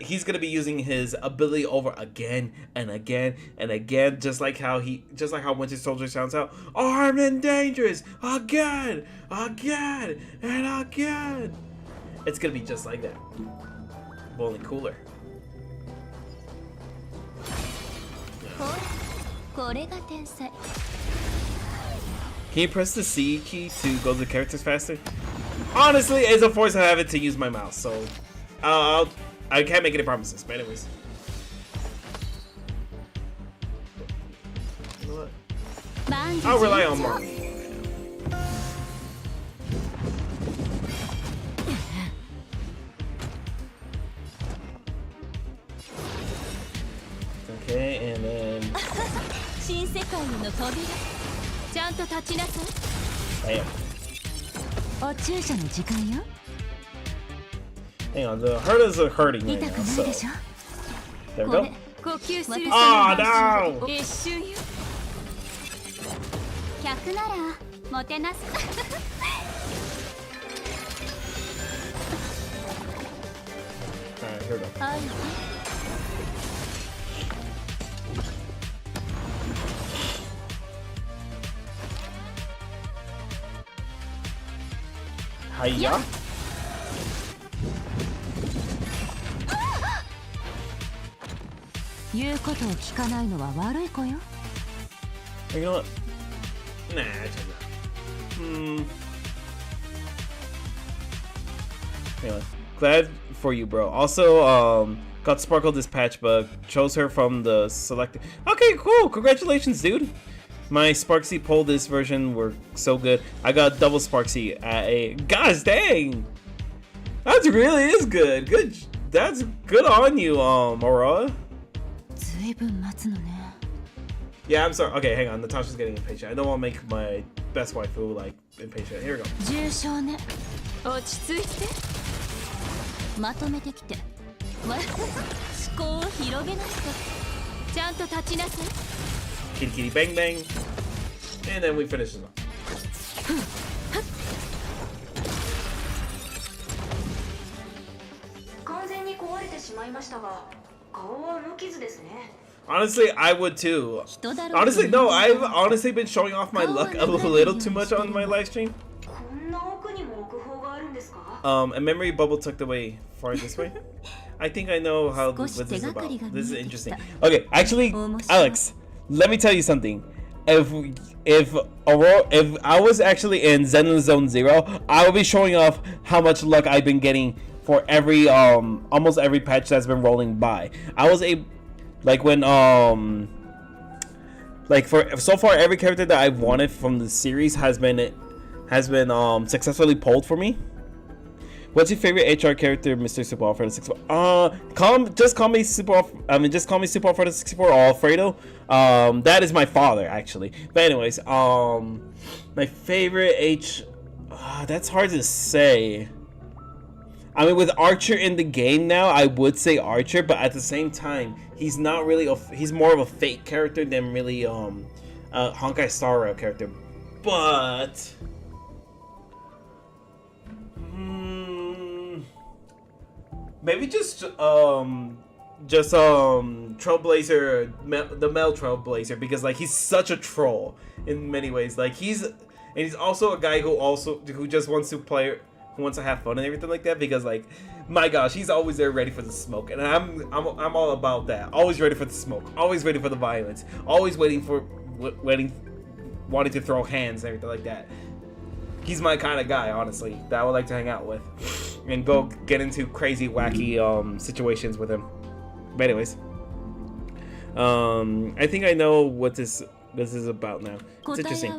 he's gonna be using his ability over again and again and again, just like how Winter Soldier sounds out. Armed and dangerous again, again and again. It's gonna be just like that, but only cooler. ほらこれが天才 Can you press the C key to go to the characters faster? Honestly, it's a force I have it to use my mouse, so I can't make any promises. But anyways, you know what? 万事 I'll rely 順 on 調 Mark. Okay, and then 新世界への扉ちゃんと立ちなさい bam. お注射の時間よ Hang on, the hurdles are hurting 痛 right く now, ない so でしょ there we こ go. れ呼吸する Oh no! 一瞬よ客ならもてなす Alright, here we go. はい Hiya. 言うことを聞かないのは悪い子よ You know what? Nah, check that. Hang on. Glad for you, bro. Also, got Sparkle this patch bug. Chose her from the selected. Okay, cool. Congratulations, dude. My Sparksy pull this version were so good. I got double Sparksy at a. Gosh dang! That really is good. Good. That's good on you, Aurora. Yeah, I'm sorry. Okay, hang on. Natasha's getting impatient. I don't want to make my best waifu like impatient. Here we go. 落ち着いてまとめてきて思考を広げないとちゃんと立ちなさい Kitty kitty bang bang. And then we finish it off. 完全に壊れてしまいましたが、顔は無傷ですね。 Honestly, I would too. Honestly, no, I've honestly been showing off my luck a little too much on my live stream. こんな奥にも奥方があるんですか? A memory bubble tucked away far this way. I think I know how what this is about. This is interesting. Okay, actually, Alex, let me tell you something. If I was actually in Zen Zone 0, I would be showing off how much luck I've been getting for every almost every patch that's been rolling by. I was like when like for so far every character that I've wanted from the series has been successfully pulled for me. What's your favorite HR character, Mr. Super Alfredo 64? Just call me Super Alfredo 64 or Alfredo. That is my father actually. But anyways, my favorite that's hard to say. I mean, with Archer in the game now, I would say Archer, but at the same time, he's not really he's more of a fake character than really Honkai Star Rail character. But maybe just Trailblazer, the male Trailblazer, because like he's such a troll in many ways. Like he's also a guy who just wants to play, who wants to have fun and everything like that. Because like, my gosh, he's always there ready for the smoke, and I'm all about that. Always ready for the smoke, always ready for the violence, always wanting to throw hands and everything like that. He's my kind of guy, honestly, that I would like to hang out with and go get into crazy, wacky situations with him. But anyways, I think I know what this is about now. It's interesting.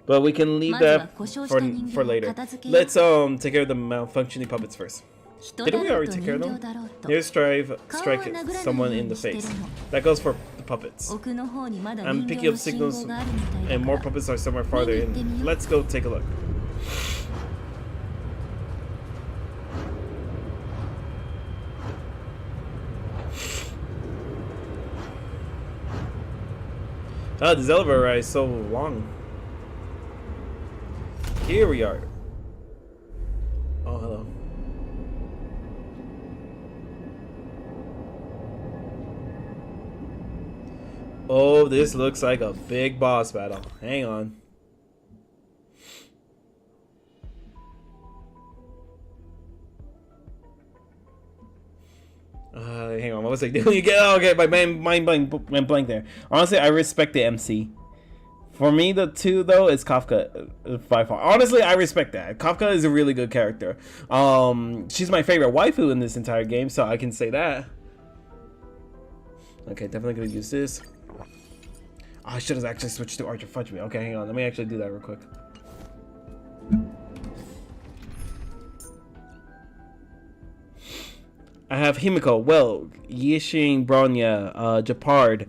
But we can leave that for later. Let's take care of the malfunctioning puppets first. Didn't we already take care of them? Near strike someone in the face. That goes for the puppets. I'm picking up signals, and more puppets are somewhere farther in. Let's go take a look. Oh, this elevator ride is so long. Here we are. Oh, hello. Oh, this looks like a big boss battle. Hang on. Hang on, what was I doing again? Oh, okay, my mind blank there. Honestly, I respect the MC. For me, the two though is Kafka by far. Honestly, I respect that. Kafka is a really good character. She's my favorite waifu in this entire game, so I can say that. Okay, definitely gonna use this. Oh, I should have actually switched to Archer Fudge Me. Okay, hang on, let me actually do that real quick. I have Himiko, Well, Yixing, Bronya, Japard,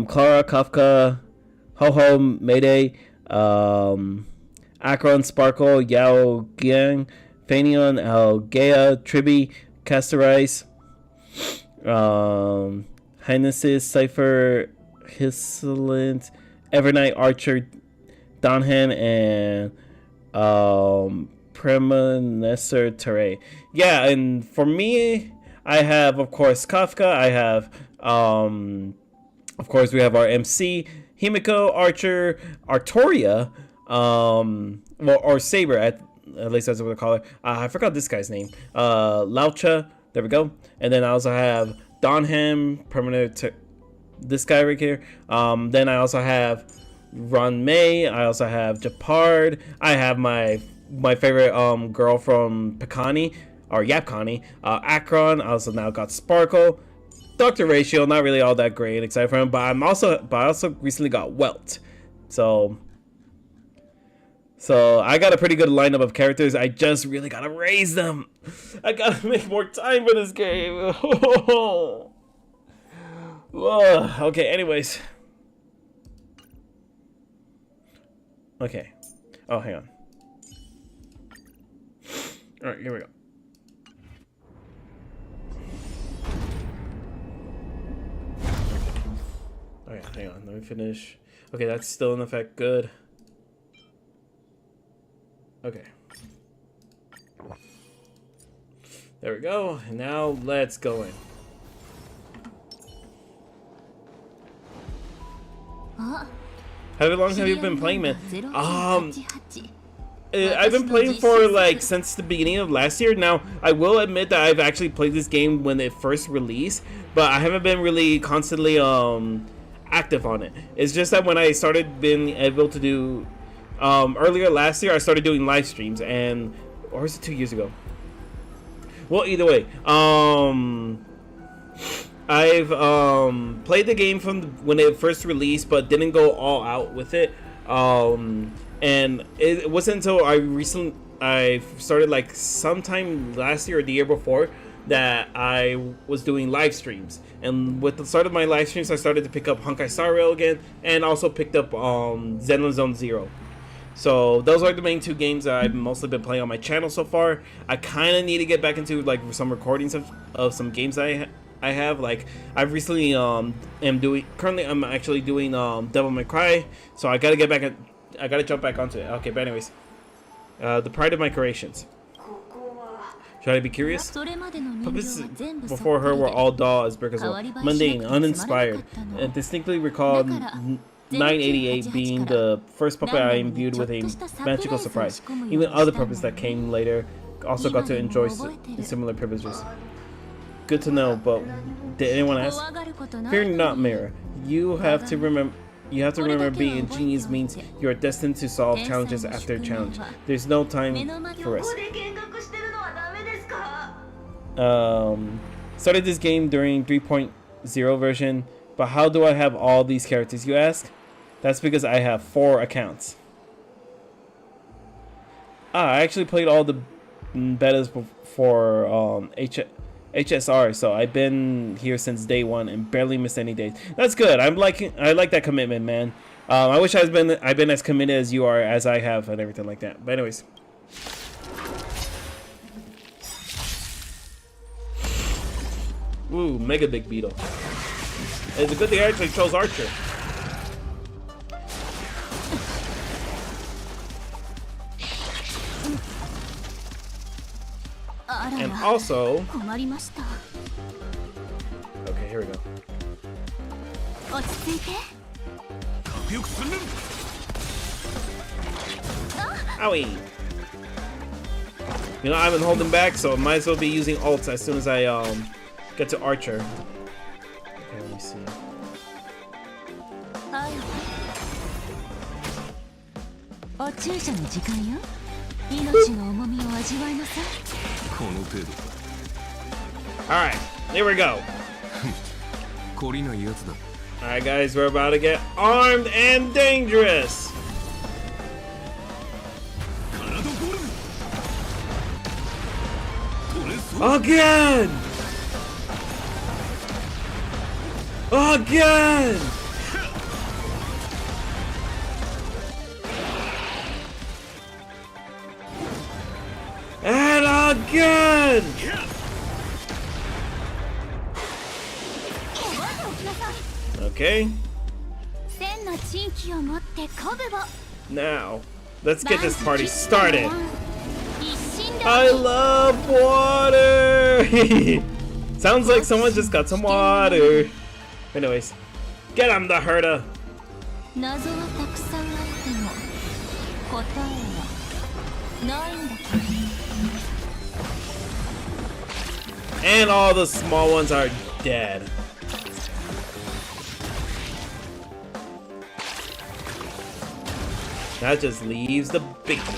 Clara, Kafka, Ho-Ho, Mayday, Akron, Sparkle, Yao Giang, Fanion, Gea, Tribi, Castorice, Hynesis, Cypher, Hislant, Evernight, Archer, Donhan, and Premonitor Teray. Yeah, and for me, I have, of course, Kafka. I have, of course, we have our MC, Himiko, Archer, Artoria, or Saber, at least that's what we call her. I forgot this guy's name. Laucha, there we go. And then I also have Donham, this guy right here. Then I also have Ron May. I also have Japard. I have my favorite girl from Picani or Yapcani, Akron. I also now got Sparkle. Dr. Ratio, not really all that great, excited for him, but I also recently got Welt. So I got a pretty good lineup of characters. I just really gotta raise them. I gotta make more time for this game. Okay, anyways. Okay. Oh, hang on. Alright, here we go. Alright, hang on. Let me finish. Okay, that's still in effect. Good. Okay. There we go. And now let's go in. How long have you been playing, man? I've been playing for like since the beginning of last year. Now, I will admit that I've actually played this game when it first released, but I haven't been really constantly active on it. It's just that when I started being able to do earlier last year, I started doing live streams, and or was it 2 years ago? Well, either way, I've played the game from when it first released, but didn't go all out with it. And it wasn't until I started like sometime last year or the year before that I was doing live streams. And with the start of my live streams, I started to pick up Honkai Star Rail again, and also picked up Zenless Zone Zero. So those are the main two games that I've mostly been playing on my channel so far. I kind of need to get back into like some recordings of some games I have. Like I've recently currently I'm actually doing Devil May Cry, so I gotta get back I gotta jump back onto it. Okay, but anyways, the pride of my creations. Should I be curious? Puppets before her were all dolls because of mundane, uninspired, and distinctly recalled 988 being the first puppet I imbued with a magical surprise. Even other puppets that came later also got to enjoy similar privileges. Good to know, but did anyone ask? Fear not, Mirror. You have to remember being ingenious means you are destined to solve challenges after challenge. There's no time for rest. Started this game during 3.0 version, but how do I have all these characters, you ask? That's because I have 4 accounts. I actually played all the betas for HSR, so I've been here since day 1 and barely missed any days. That's good. I like that commitment, man. I wish I've been as committed as you are, as I have, and everything like that. But anyways. Ooh, mega big beetle. It's a good thing I actually chose Archer. And also, okay, here we go. Owie! You know, I've been holding back, so I might as well be using ults as soon as I get to Archer. Okay, let me see. Alright, here we go. Alright guys, we're about to get armed and dangerous. Again! Again! And again! Okay. Now, let's get this party started. I love water! Sounds like someone just got some water. Anyways, get him, the herder. And all the small ones are dead. That just leaves the big one.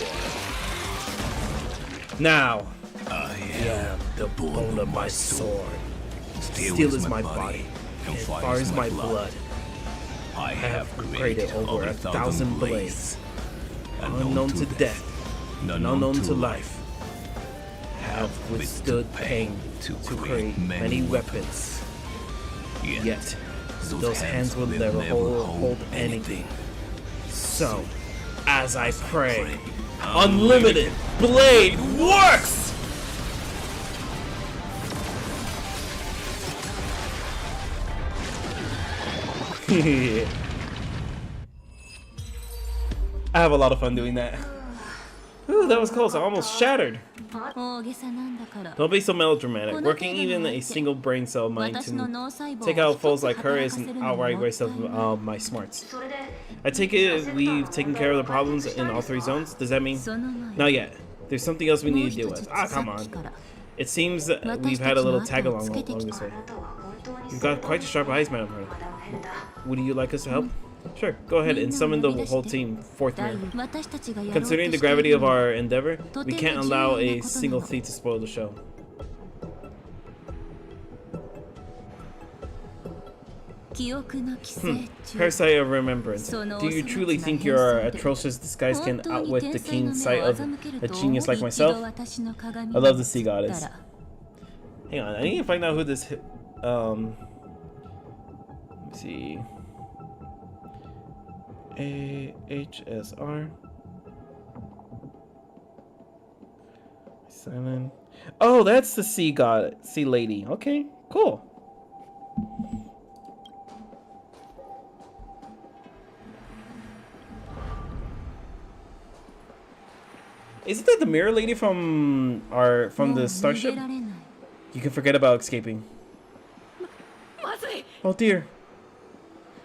Now, I am the bone of my sword. steel is my body, and fire is my blood. I have Created over 1,000 blades, unknown to death, and unknown to life. Have withstood pain to create many weapons. Yet, those hands will never hold anything. So, as I pray, unlimited blade works! I have a lot of fun doing that. Ooh, that was close. I almost shattered. 大げさなんだから Don't be so melodramatic. Working even a single brain cell mind 私の to 脳細胞 take out を foes 一つ like her 働 is かせ an るのは outright もっ waste た of いない my smarts. それで I take it we've taken care of the problems in all 3 zones? Does that mean? その前 Not yet. There's something else we もう need to 一 deal つ with. Ah, さ come っき on. から It seems that we've had a little tag along this あ way. なたは本当に You've got quite sharp eyes, Madam Heard. まだ変だ Would you like us to help? Sure, go ahead and summon the whole team. Fourth だい mirror. 私たちがやろうと Considering し the てい gravity る of のは our endeavor, we can't allow a single thief to spoil the show. 記憶の寄生虫 Parasite of remembrance. Do you truly think your atrocious disguise can 本当に outwit the 天才 keen の sight 目を of 欺ける a と genius like 一度 myself? 私の鏡 I に love the sea 映った goddess. ら Hang on, I need to find out who this. Let me see. AHSR. Silent. Oh, that's the sea god, sea lady. Okay, cool. Isn't that the mirror lady from the もう逃げ starship? られない You can forget about escaping. まずい Oh dear.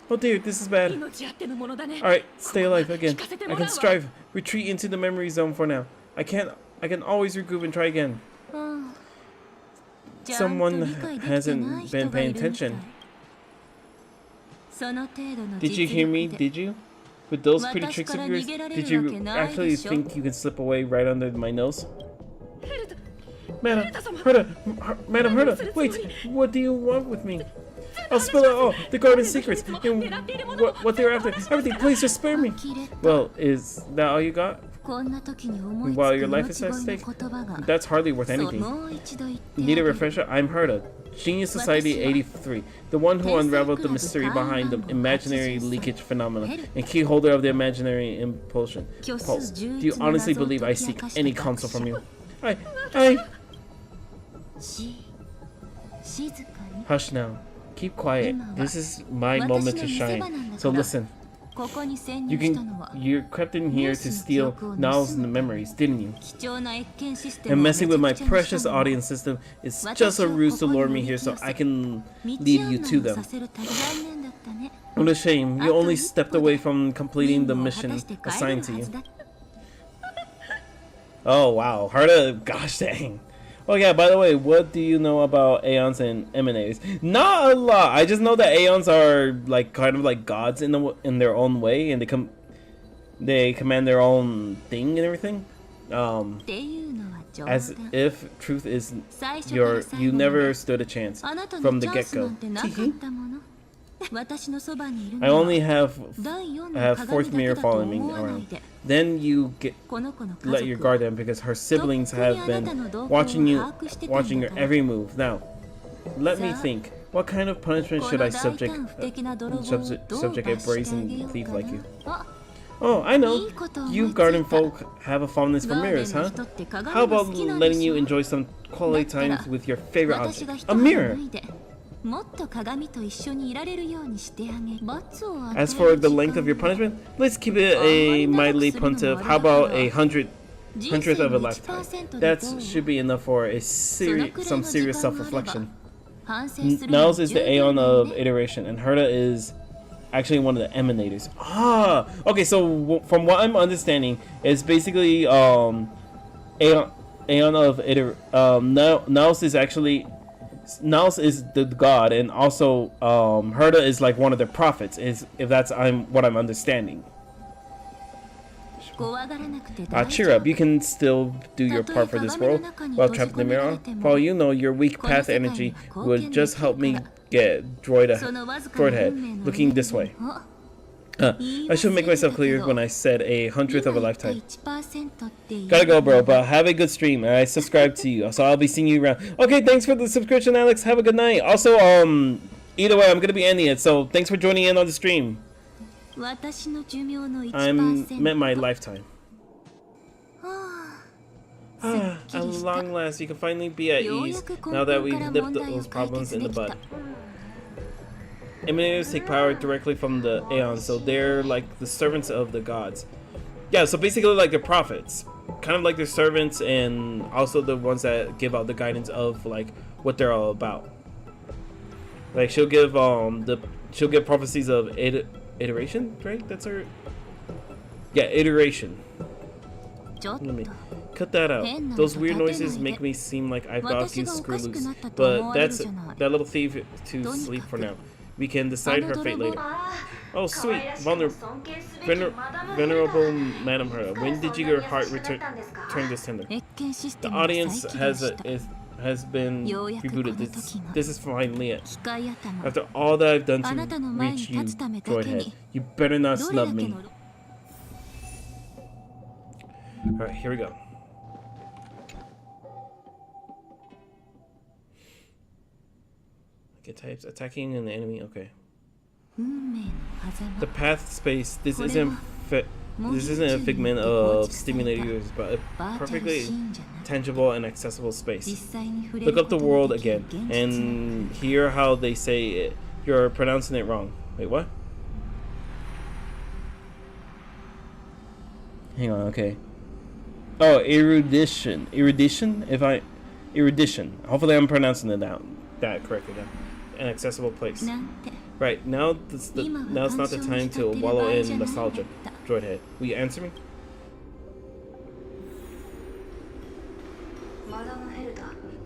Oh dear, this is bad. 命あってのものだね Alright, stay alive again. I can strive. Retreat into the memory zone for now. I can always regroup and try again. うんちゃんと Someone 理解できてない hasn't 人 been がい paying るみたい attention. その程度の Did you 実 hear me? 力で Did you? With those pretty 私 tricks から of yours, 逃げられ did るわ you けない actually でしょ think you can slip away right under my nose? Madam, Herda, Madam Herda, wait, what do you want with me? I'll spill out all the garden secrets and what they're after. Everything, please just spare me. 呆れた Well, is that all you got? こんな時に思いつ While く your life 命 is at 乞い stake? の言葉が That's hardly worth そう anything. もう一度言ってあ Need げ a る refresher? I'm Herda, Genius Society 83, the one who unraveled the mystery behind the imaginary leakage phenomena and key holder of the imaginary impulsion. Pulse. Do you honestly believe I seek any counsel from you? I... し静かに Hush now. Keep quiet. This is my moment to shine. So listen. ここに潜 You 入したのは you crept in here to steal Now's memories, didn't you? 貴重な越見システ And ムを messing with my めちゃくちゃにし precious たのは audience system is just a ruse to lure me here so I can 道 lead 案 you 内 to を them. させるため残念だったね What a shame. You only stepped away from 任 completing the 務を果 mission たして帰れ assigned る to は you. ずだ Oh, wow. Herda, gosh dang. Oh, yeah, by the way, what do you know about Aeons and Emanators? Not a lot. I just know that Aeons are, like, kind of like gods in their own way, and they command their own thing and everything. っていうのは冗 As 談 if truth is 最初から最 you 後まで never stood a chance あなた from の the チャンスな get-go. んてなかったもの私のそばにいる I のは only have 第四の I have 鏡 fourth だけ mirror だと following me 思わない around. で Then you get この子の家 let your 族 guard down because her siblings have been watching your every move. Now, let me think. What kind of punishment こ should の I 大 subject 胆不敵な泥棒をどう subject a 罰してあげ brazen よう thief か like you? なあ Oh, I know. いいこと思いついた。 You garden folk have a fondness for ガーデン mirrors, の huh? 人って鏡 How が about 好きなんで letting し you ょ enjoy some だ quality ったら times with your favorite 私 object? が一 A 肌 mirror. 脱いでもっと鏡と一緒にいられるようにしてあげる罰を与える As for the 時間 length of your punishment, let's keep it a mildly puntive. How about a hundredth of a lifetime? That should be enough for some serious self-reflection. 反省する Nels is the 十分 Aeon だよ of ね iteration, and Herda is actually one of the emanators. Ah, okay. So from what I'm understanding, it's basically Aeon of Nels is actually Nels is the god, and also Herda is like one of the prophets. Is if that's what I'm understanding. Cheer up, you can still do your part for this world while trapped in the mirror. For all you know, your weak path energy would just help me get droid head. Looking this way. I should make myself clear when I said 1/100th of a lifetime. Gotta go, bro, but have a good stream. I subscribe to you, so I'll be seeing you around. Okay, thanks for the subscription, Alex. Have a good night. Also, either way, I'm gonna be ending it, so thanks for joining in on the stream. I'm meant my lifetime. At long last, you can finally be at ease now that we've nipped those problems in the bud. Emanators take power directly from the Aeons, so they're like the servants of the gods. Yeah, so basically like the prophets. Kind of like their servants, and also the ones that give out the guidance of like what they're all about. Like she'll give prophecies of iteration, right? That's her. Yeah, iteration. Let me cut that out. Those weird noises make me seem like I've got a few screw loose, but that's that little thief to sleep for now. We can decide her fate later. Oh, sweet, venerable Madam Herta. When did your heart turn this tender? The audience has been rebooted. This is finally it. After all that I've done to reach you, Droidhead, you better not snub me. Alright, here we go. Get types. Attacking an enemy, okay. The path space. This isn't a figment of stimulating, but a perfectly tangible and accessible space. Look up the world again and hear how they say it. You're pronouncing it wrong. Wait, what? Hang on, okay. Oh, erudition. Erudition? Erudition. Hopefully I'm pronouncing it that correctly then. An accessible place. Right, now it's not the time to wallow in nostalgia. Droidhead, will you answer me?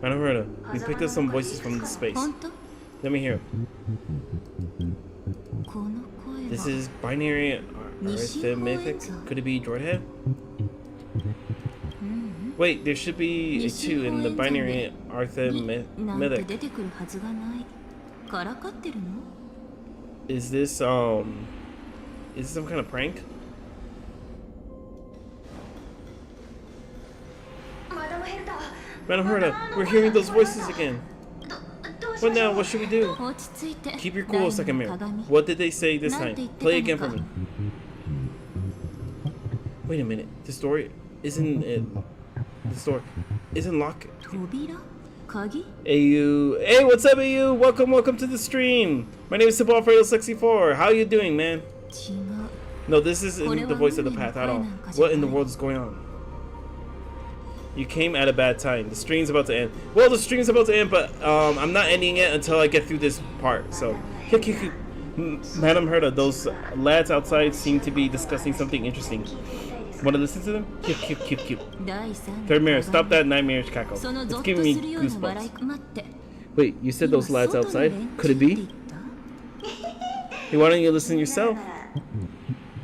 Madam Herta, we picked up some voices from the space. Let me hear. This is binary arithmetic. Could it be Droidhead? Wait, there should be a 2 in the binary arithmetic. Is this some kind of prank? Madam Herta, we're hearing those voices again. What now? What should we do? Keep your cool, second mirror. What did they say this time? Play again for me. Wait a minute. This door isn't locked. AU. Hey, what's up, AU? Welcome to the stream. My name is Simple Alfredo 64. How you doing, man? No, this isn't the voice of the path at all. What in the world is going on? You came at a bad time. The stream's about to end. Well, the stream's about to end, but I'm not ending it until I get through this part. So, Madam Herta, those lads outside seem to be discussing something interesting. Want to listen to them? Cute. Third mirror, stop that nightmarish cackle. It's giving me goosebumps. Wait, you said those lads outside? Could it be? Hey, why don't you listen yourself?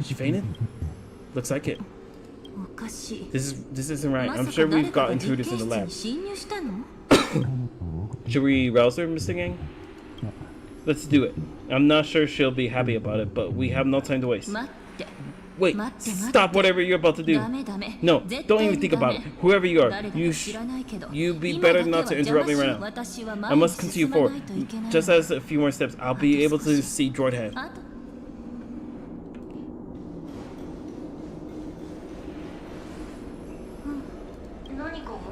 She fainted? Looks like it. This isn't right. I'm sure we've got intruders in the lab. Should we rouse her, Mr. Gang? Let's do it. I'm not sure she'll be happy about it, but we have no time to waste. Wait, stop whatever you're about to do. No, don't even think about it. Whoever you are, you'd be better not to interrupt me right now. I must continue forward. Just as a few more steps, I'll be able to see Droidhead.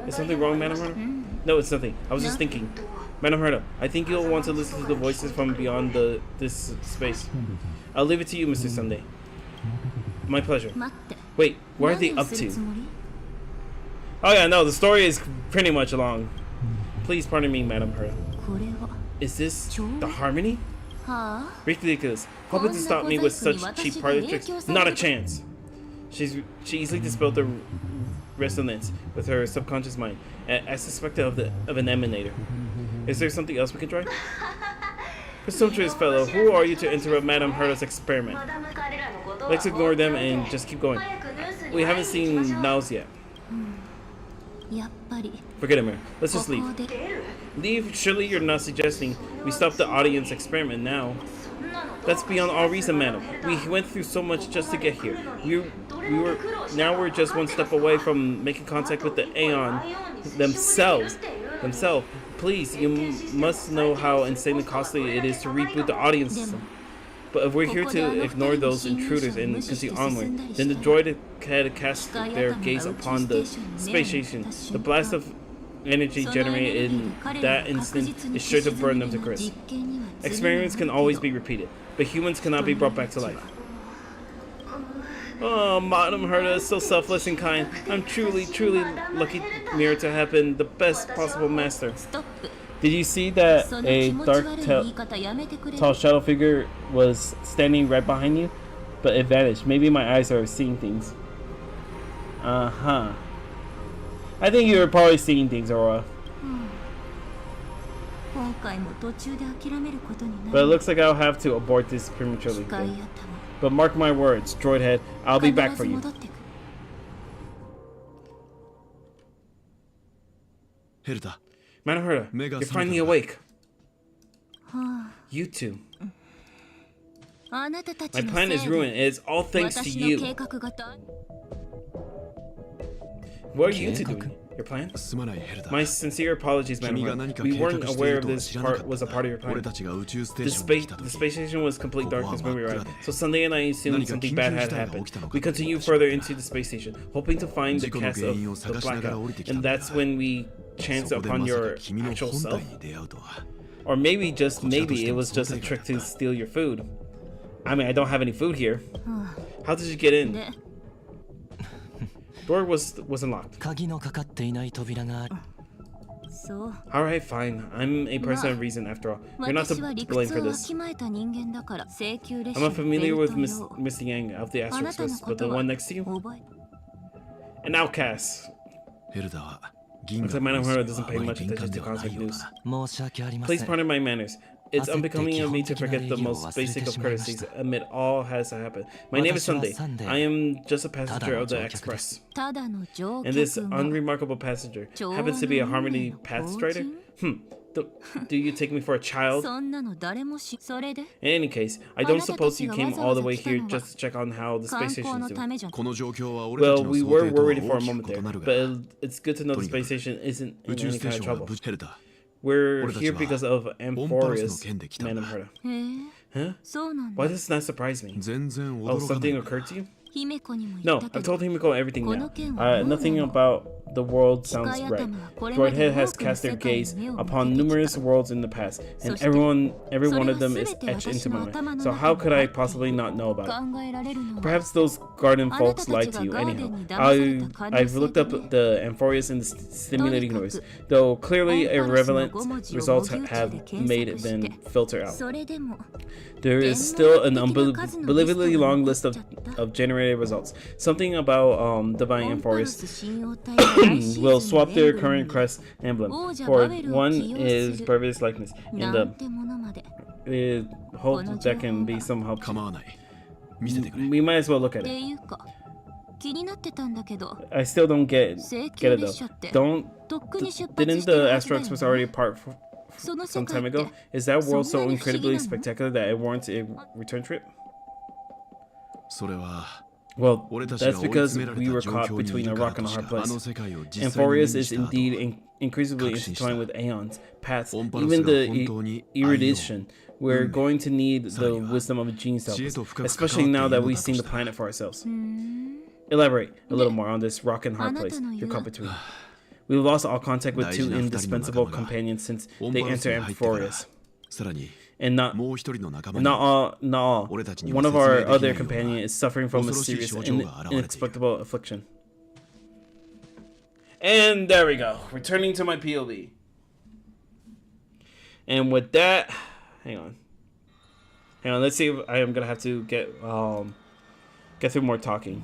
Is something wrong, Madam Herta? No, it's nothing. I was just thinking. Madam Herta, I think you'll want to listen to the voices from beyond this space. I'll leave it to you, Mr. Sunday. My pleasure. Wait, what are they up to? Oh yeah, no, the story is pretty much along. Please pardon me, Madam Herta. Is this the harmony? Ridiculous. Hoping to stop me with such cheap party tricks? Not a chance. She easily dispelled the resonance with her subconscious mind. I suspect of an emanator. Is there something else we can try? Presumptuous fellow, who are you to interrupt Madame Herta's experiment? Let's ignore them and just keep going. we haven't seen Naos yet. やっぱり Forget it, man. Let's こ just こ leave. で Leave? Surely you're not suggesting we stop the audience experiment now. That's beyond all reason, madam. We went through so much just to get here. Now we're just one step away from making contact with the Aeon themselves. Please, you must know how insanely costly it is to reboot the audience system. But if we're here to ignore those intruders and continue onward, then the droid had cast their gaze upon the space station. The blast of energy generated in that instant is sure to burn them to crisp. Experiments can always be repeated, but humans cannot be brought back to life. Oh, Madam Herta is so selfless and kind. I'm truly lucky Mirror to have been the best possible master. ストップ Did you see that その a 気持ち dark 悪い tail 言い方やめてくれ tall shadow figure was standing right behind you, but it vanished. Maybe my eyes are seeing things. I think you're probably seeing things, Aurora. 今回も途中で諦めることにな But it る looks like I'll have to abort this prematurely. 使い頭 But mark my words, droid head, I'll be back 必 for ず you. 戻ってくる ヘルタ Madam Herta, Mega you're finally Sonic. awake. は You two. ああなたたち My の plan せ is い ruined. で It's all thanks to 私の you. 計画がだ What are you two doing? Your plan? すまないヘルタ My sincere apologies, Madam 君が何 Herta. か We 計画 weren't してい aware る of とは this 知らなか part っ was a part of your た俺 plan. たちが宇宙ステー The ションに来 space, た the 時 space station was complete ここは darkness when we 真っ arrived. 暗で So Sunday and I assumed 何か something 緊急 bad 事 had 態が happened. 起きたのか We と continued 思った further into the space station, hoping to find the 事故の cast 原 of 因を the 探しながら降りてきた blackout. ん And だ that's when we そ chanced こで upon まさか your 君の actual 本 self. 体に出会うとは Or maybe, just こちらと maybe, して it も was just 想 a 定 trick 外だ to った steal your food. I mean, I don't have any food here. How did you get in? で Door wasn't locked. 鍵のかかっていない扉がある。そう Alright, fine. I'm a person of reason after all. You're not 私は to 理 blame 屈 for をわ this. きまえた人間だから請求列 I'm 車 not のベ familiar ル with トよ Mr. Yang of the あ Astro なたの Express, こ but the とは one next to you? 覚え An outcast. ヘルタは銀 Looks 河 like の Madame ニュース Herta に doesn't は pay あまり much 敏感 attention で to はな cosmic いよう news. だ申し訳ありま Please せん。 pardon my manners. It's Accept unbecoming of me to the forget the most basic of courtesies amid all has to happen. My name is Sunday. I am just a passenger of the express. ただの乗 And this 客が unremarkable passenger happens to be a Harmony Path Strider? Do you take me for a child? そんなの誰もしそれで In any case, I don't suppose you came all the way here just to check on how the 観 space 光 station の is た doing. めじゃ この状況は俺た Well, ちの we 想 were 定とは worried for a 大きく moment 異 there, なるが but it's good to know the とにかく space station isn't 宇 in 宙 any ステー kind シ of ョンは trouble. 無事ヘルタ We're 俺たち here は because of オンパルスの Amphorius, 件で来たん Madam だ Herta. へえ Huh? そうなんだ Why does this not surprise me? 全然 Oh, 驚かない something が occurred to you? 姫子にも言 No, った I've けど told Himiko everything now. この件はどうなの Nothing about the world sounds 機械 right. 頭はこれま Droid で Head 多 has くの cast their 世界 gaze に目を向 upon けてき numerous た worlds in the past, and そして every そ one れ of は them 全 is て etched 私 into の my mind. 頭の So 中 how に could あ I って possibly not know about it? 考えられるのは Perhaps those garden あな folks たた lied ち to が you ガーデ anyhow. ンに騙された可能 I've 性 looked で up ね the Amphorius in the simulated universe, though clearly irrelevant results have made them filter out. それでも There is still an unbelievably long list of generated results. Something about Divine オンパル Amphorius ス信用体が来シーズン will の swap エ their ンブレム current crest emblem. 王者 For バベルを one 起用 is する Barber's likeness, な and んてものまで the hope that can be some help. 構わない見せてくれ We might as well look at って it. いうか気になってたんだけど I still don't get 請 it 求 though. 列車って Don't とっくに出発 didn't してる the はずだ Astro よ Express already ね part その世 some 界 time って ago? Is that world そ so んなに不思議 incredibly なの spectacular that it warrants a return trip? それは Well, 俺たちが that's 追い because 詰められ we た were 状 caught 況にい between る a から rock and と a し hard たあの place. 世界を実際に目 Amphorius に is した後 indeed increasingly 確信した。 intertwined with aeons, paths, オンパルス even が the 本当に erudition. We're 運命 going to need さら the には wisdom of a genius to 知恵 help と us, 深く関わって especially いる now の that だ we've と seen し the た planet for ourselves. うーん Elaborate a little Ne- more on this rock and hard place あなたの言う- you're caught between. We've lost all contact with 大 two 事な二人の indispensable 仲間が companions since オン they パルス entered に入ってから Amphorius. さらに And not もう一人の仲間に not all. 俺たちに One は of 説 our 明できない other ような companion is suffering from a 恐ろしい serious 症状が現れている。 inexplicable affliction. And there we go. Returning to my POV. And with that, hang on. Let's see if I am gonna have to get through more talking.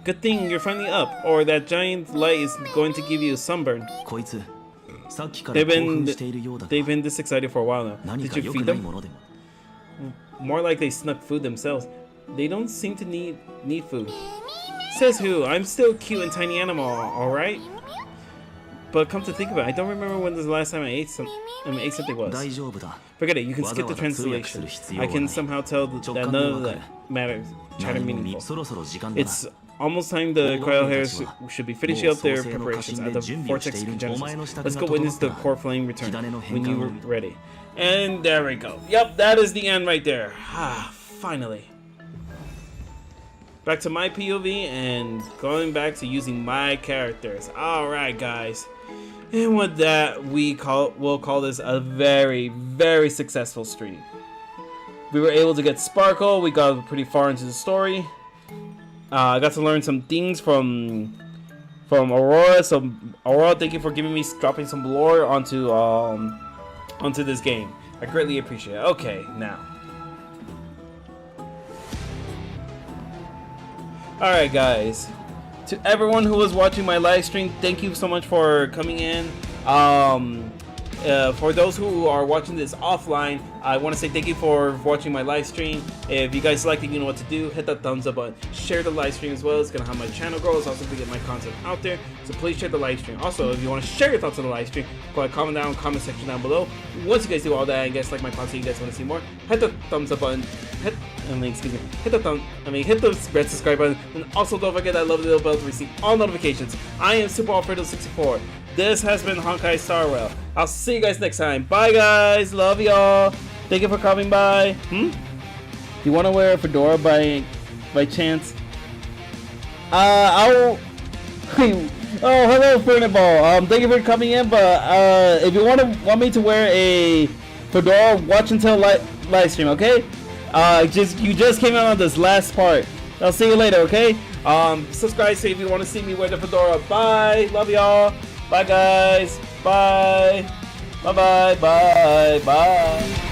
Good thing you're finally up, or that giant light is going to give you a sunburn. こいつ、さっきから They've 興 been 奮しているようだが they've been this excited for a while now. 何 Did か you 良 feed くない them? ものでも。 More like they snuck food themselves. They don't seem to need food. Says who? I'm still cute and tiny animal, alright? But come to think of it, I don't remember when the last time I ate something was. 大丈夫だ Forget it, you can skip the わざわざ通訳する translation. 必要 I は can ない somehow tell that none of that matters. Try to 何も meaningful. そろそろ時間だな It's almost time the Cryo Hairs should be finishing up their もう創世の化 preparations 身 at で the 準備をして Vortex いるお前の Genesis. 支度 Let's が go 整 witness っ the たら core flame return 火種の when 変 you 換 were を ready. And there we go. Yep, that is the end right there. Ah, finally. Back to my POV and going back to using my characters. Alright, guys. And with that, we'll call this a very, very successful stream. We were able to get Sparkle. We got pretty far into the story. I got to learn some things from Aurora. So Aurora, thank you for giving me dropping some lore onto this game. I greatly appreciate it. Okay, now. Alright, guys. To everyone who was watching my live stream, thank you so much for coming in. For those who are watching this offline, I want to say thank you for watching my live stream. If you guys like it, you know what to do. Hit that thumbs up button. Share the live stream as well. It's going to help my channel grow. It's also going to get my content out there. So please share the live stream. Also, if you want to share your thoughts on the live stream, go ahead, comment down in the comment section down below. Once you guys do all that, and guys like my content, you guys want to see more, hit the thumbs up button. Hit the red subscribe button. And also don't forget that lovely little bell to receive all notifications. I am Super Alfredo 64. This has been Honkai Star Rail. I'll see you guys next time. Bye, guys. Love y'all. Thank you for coming by. Do you want to wear a fedora by chance? I'll. Oh, hello, Ferniball. Thank you for coming in. But if you want me to wear a fedora, watch until live stream. Okay? You just came out on this last part. I'll see you later. Okay? Subscribe if you want to see me wear the fedora. Bye. Love y'all. Bye, guys. Bye. Bye. Bye. Bye. Bye.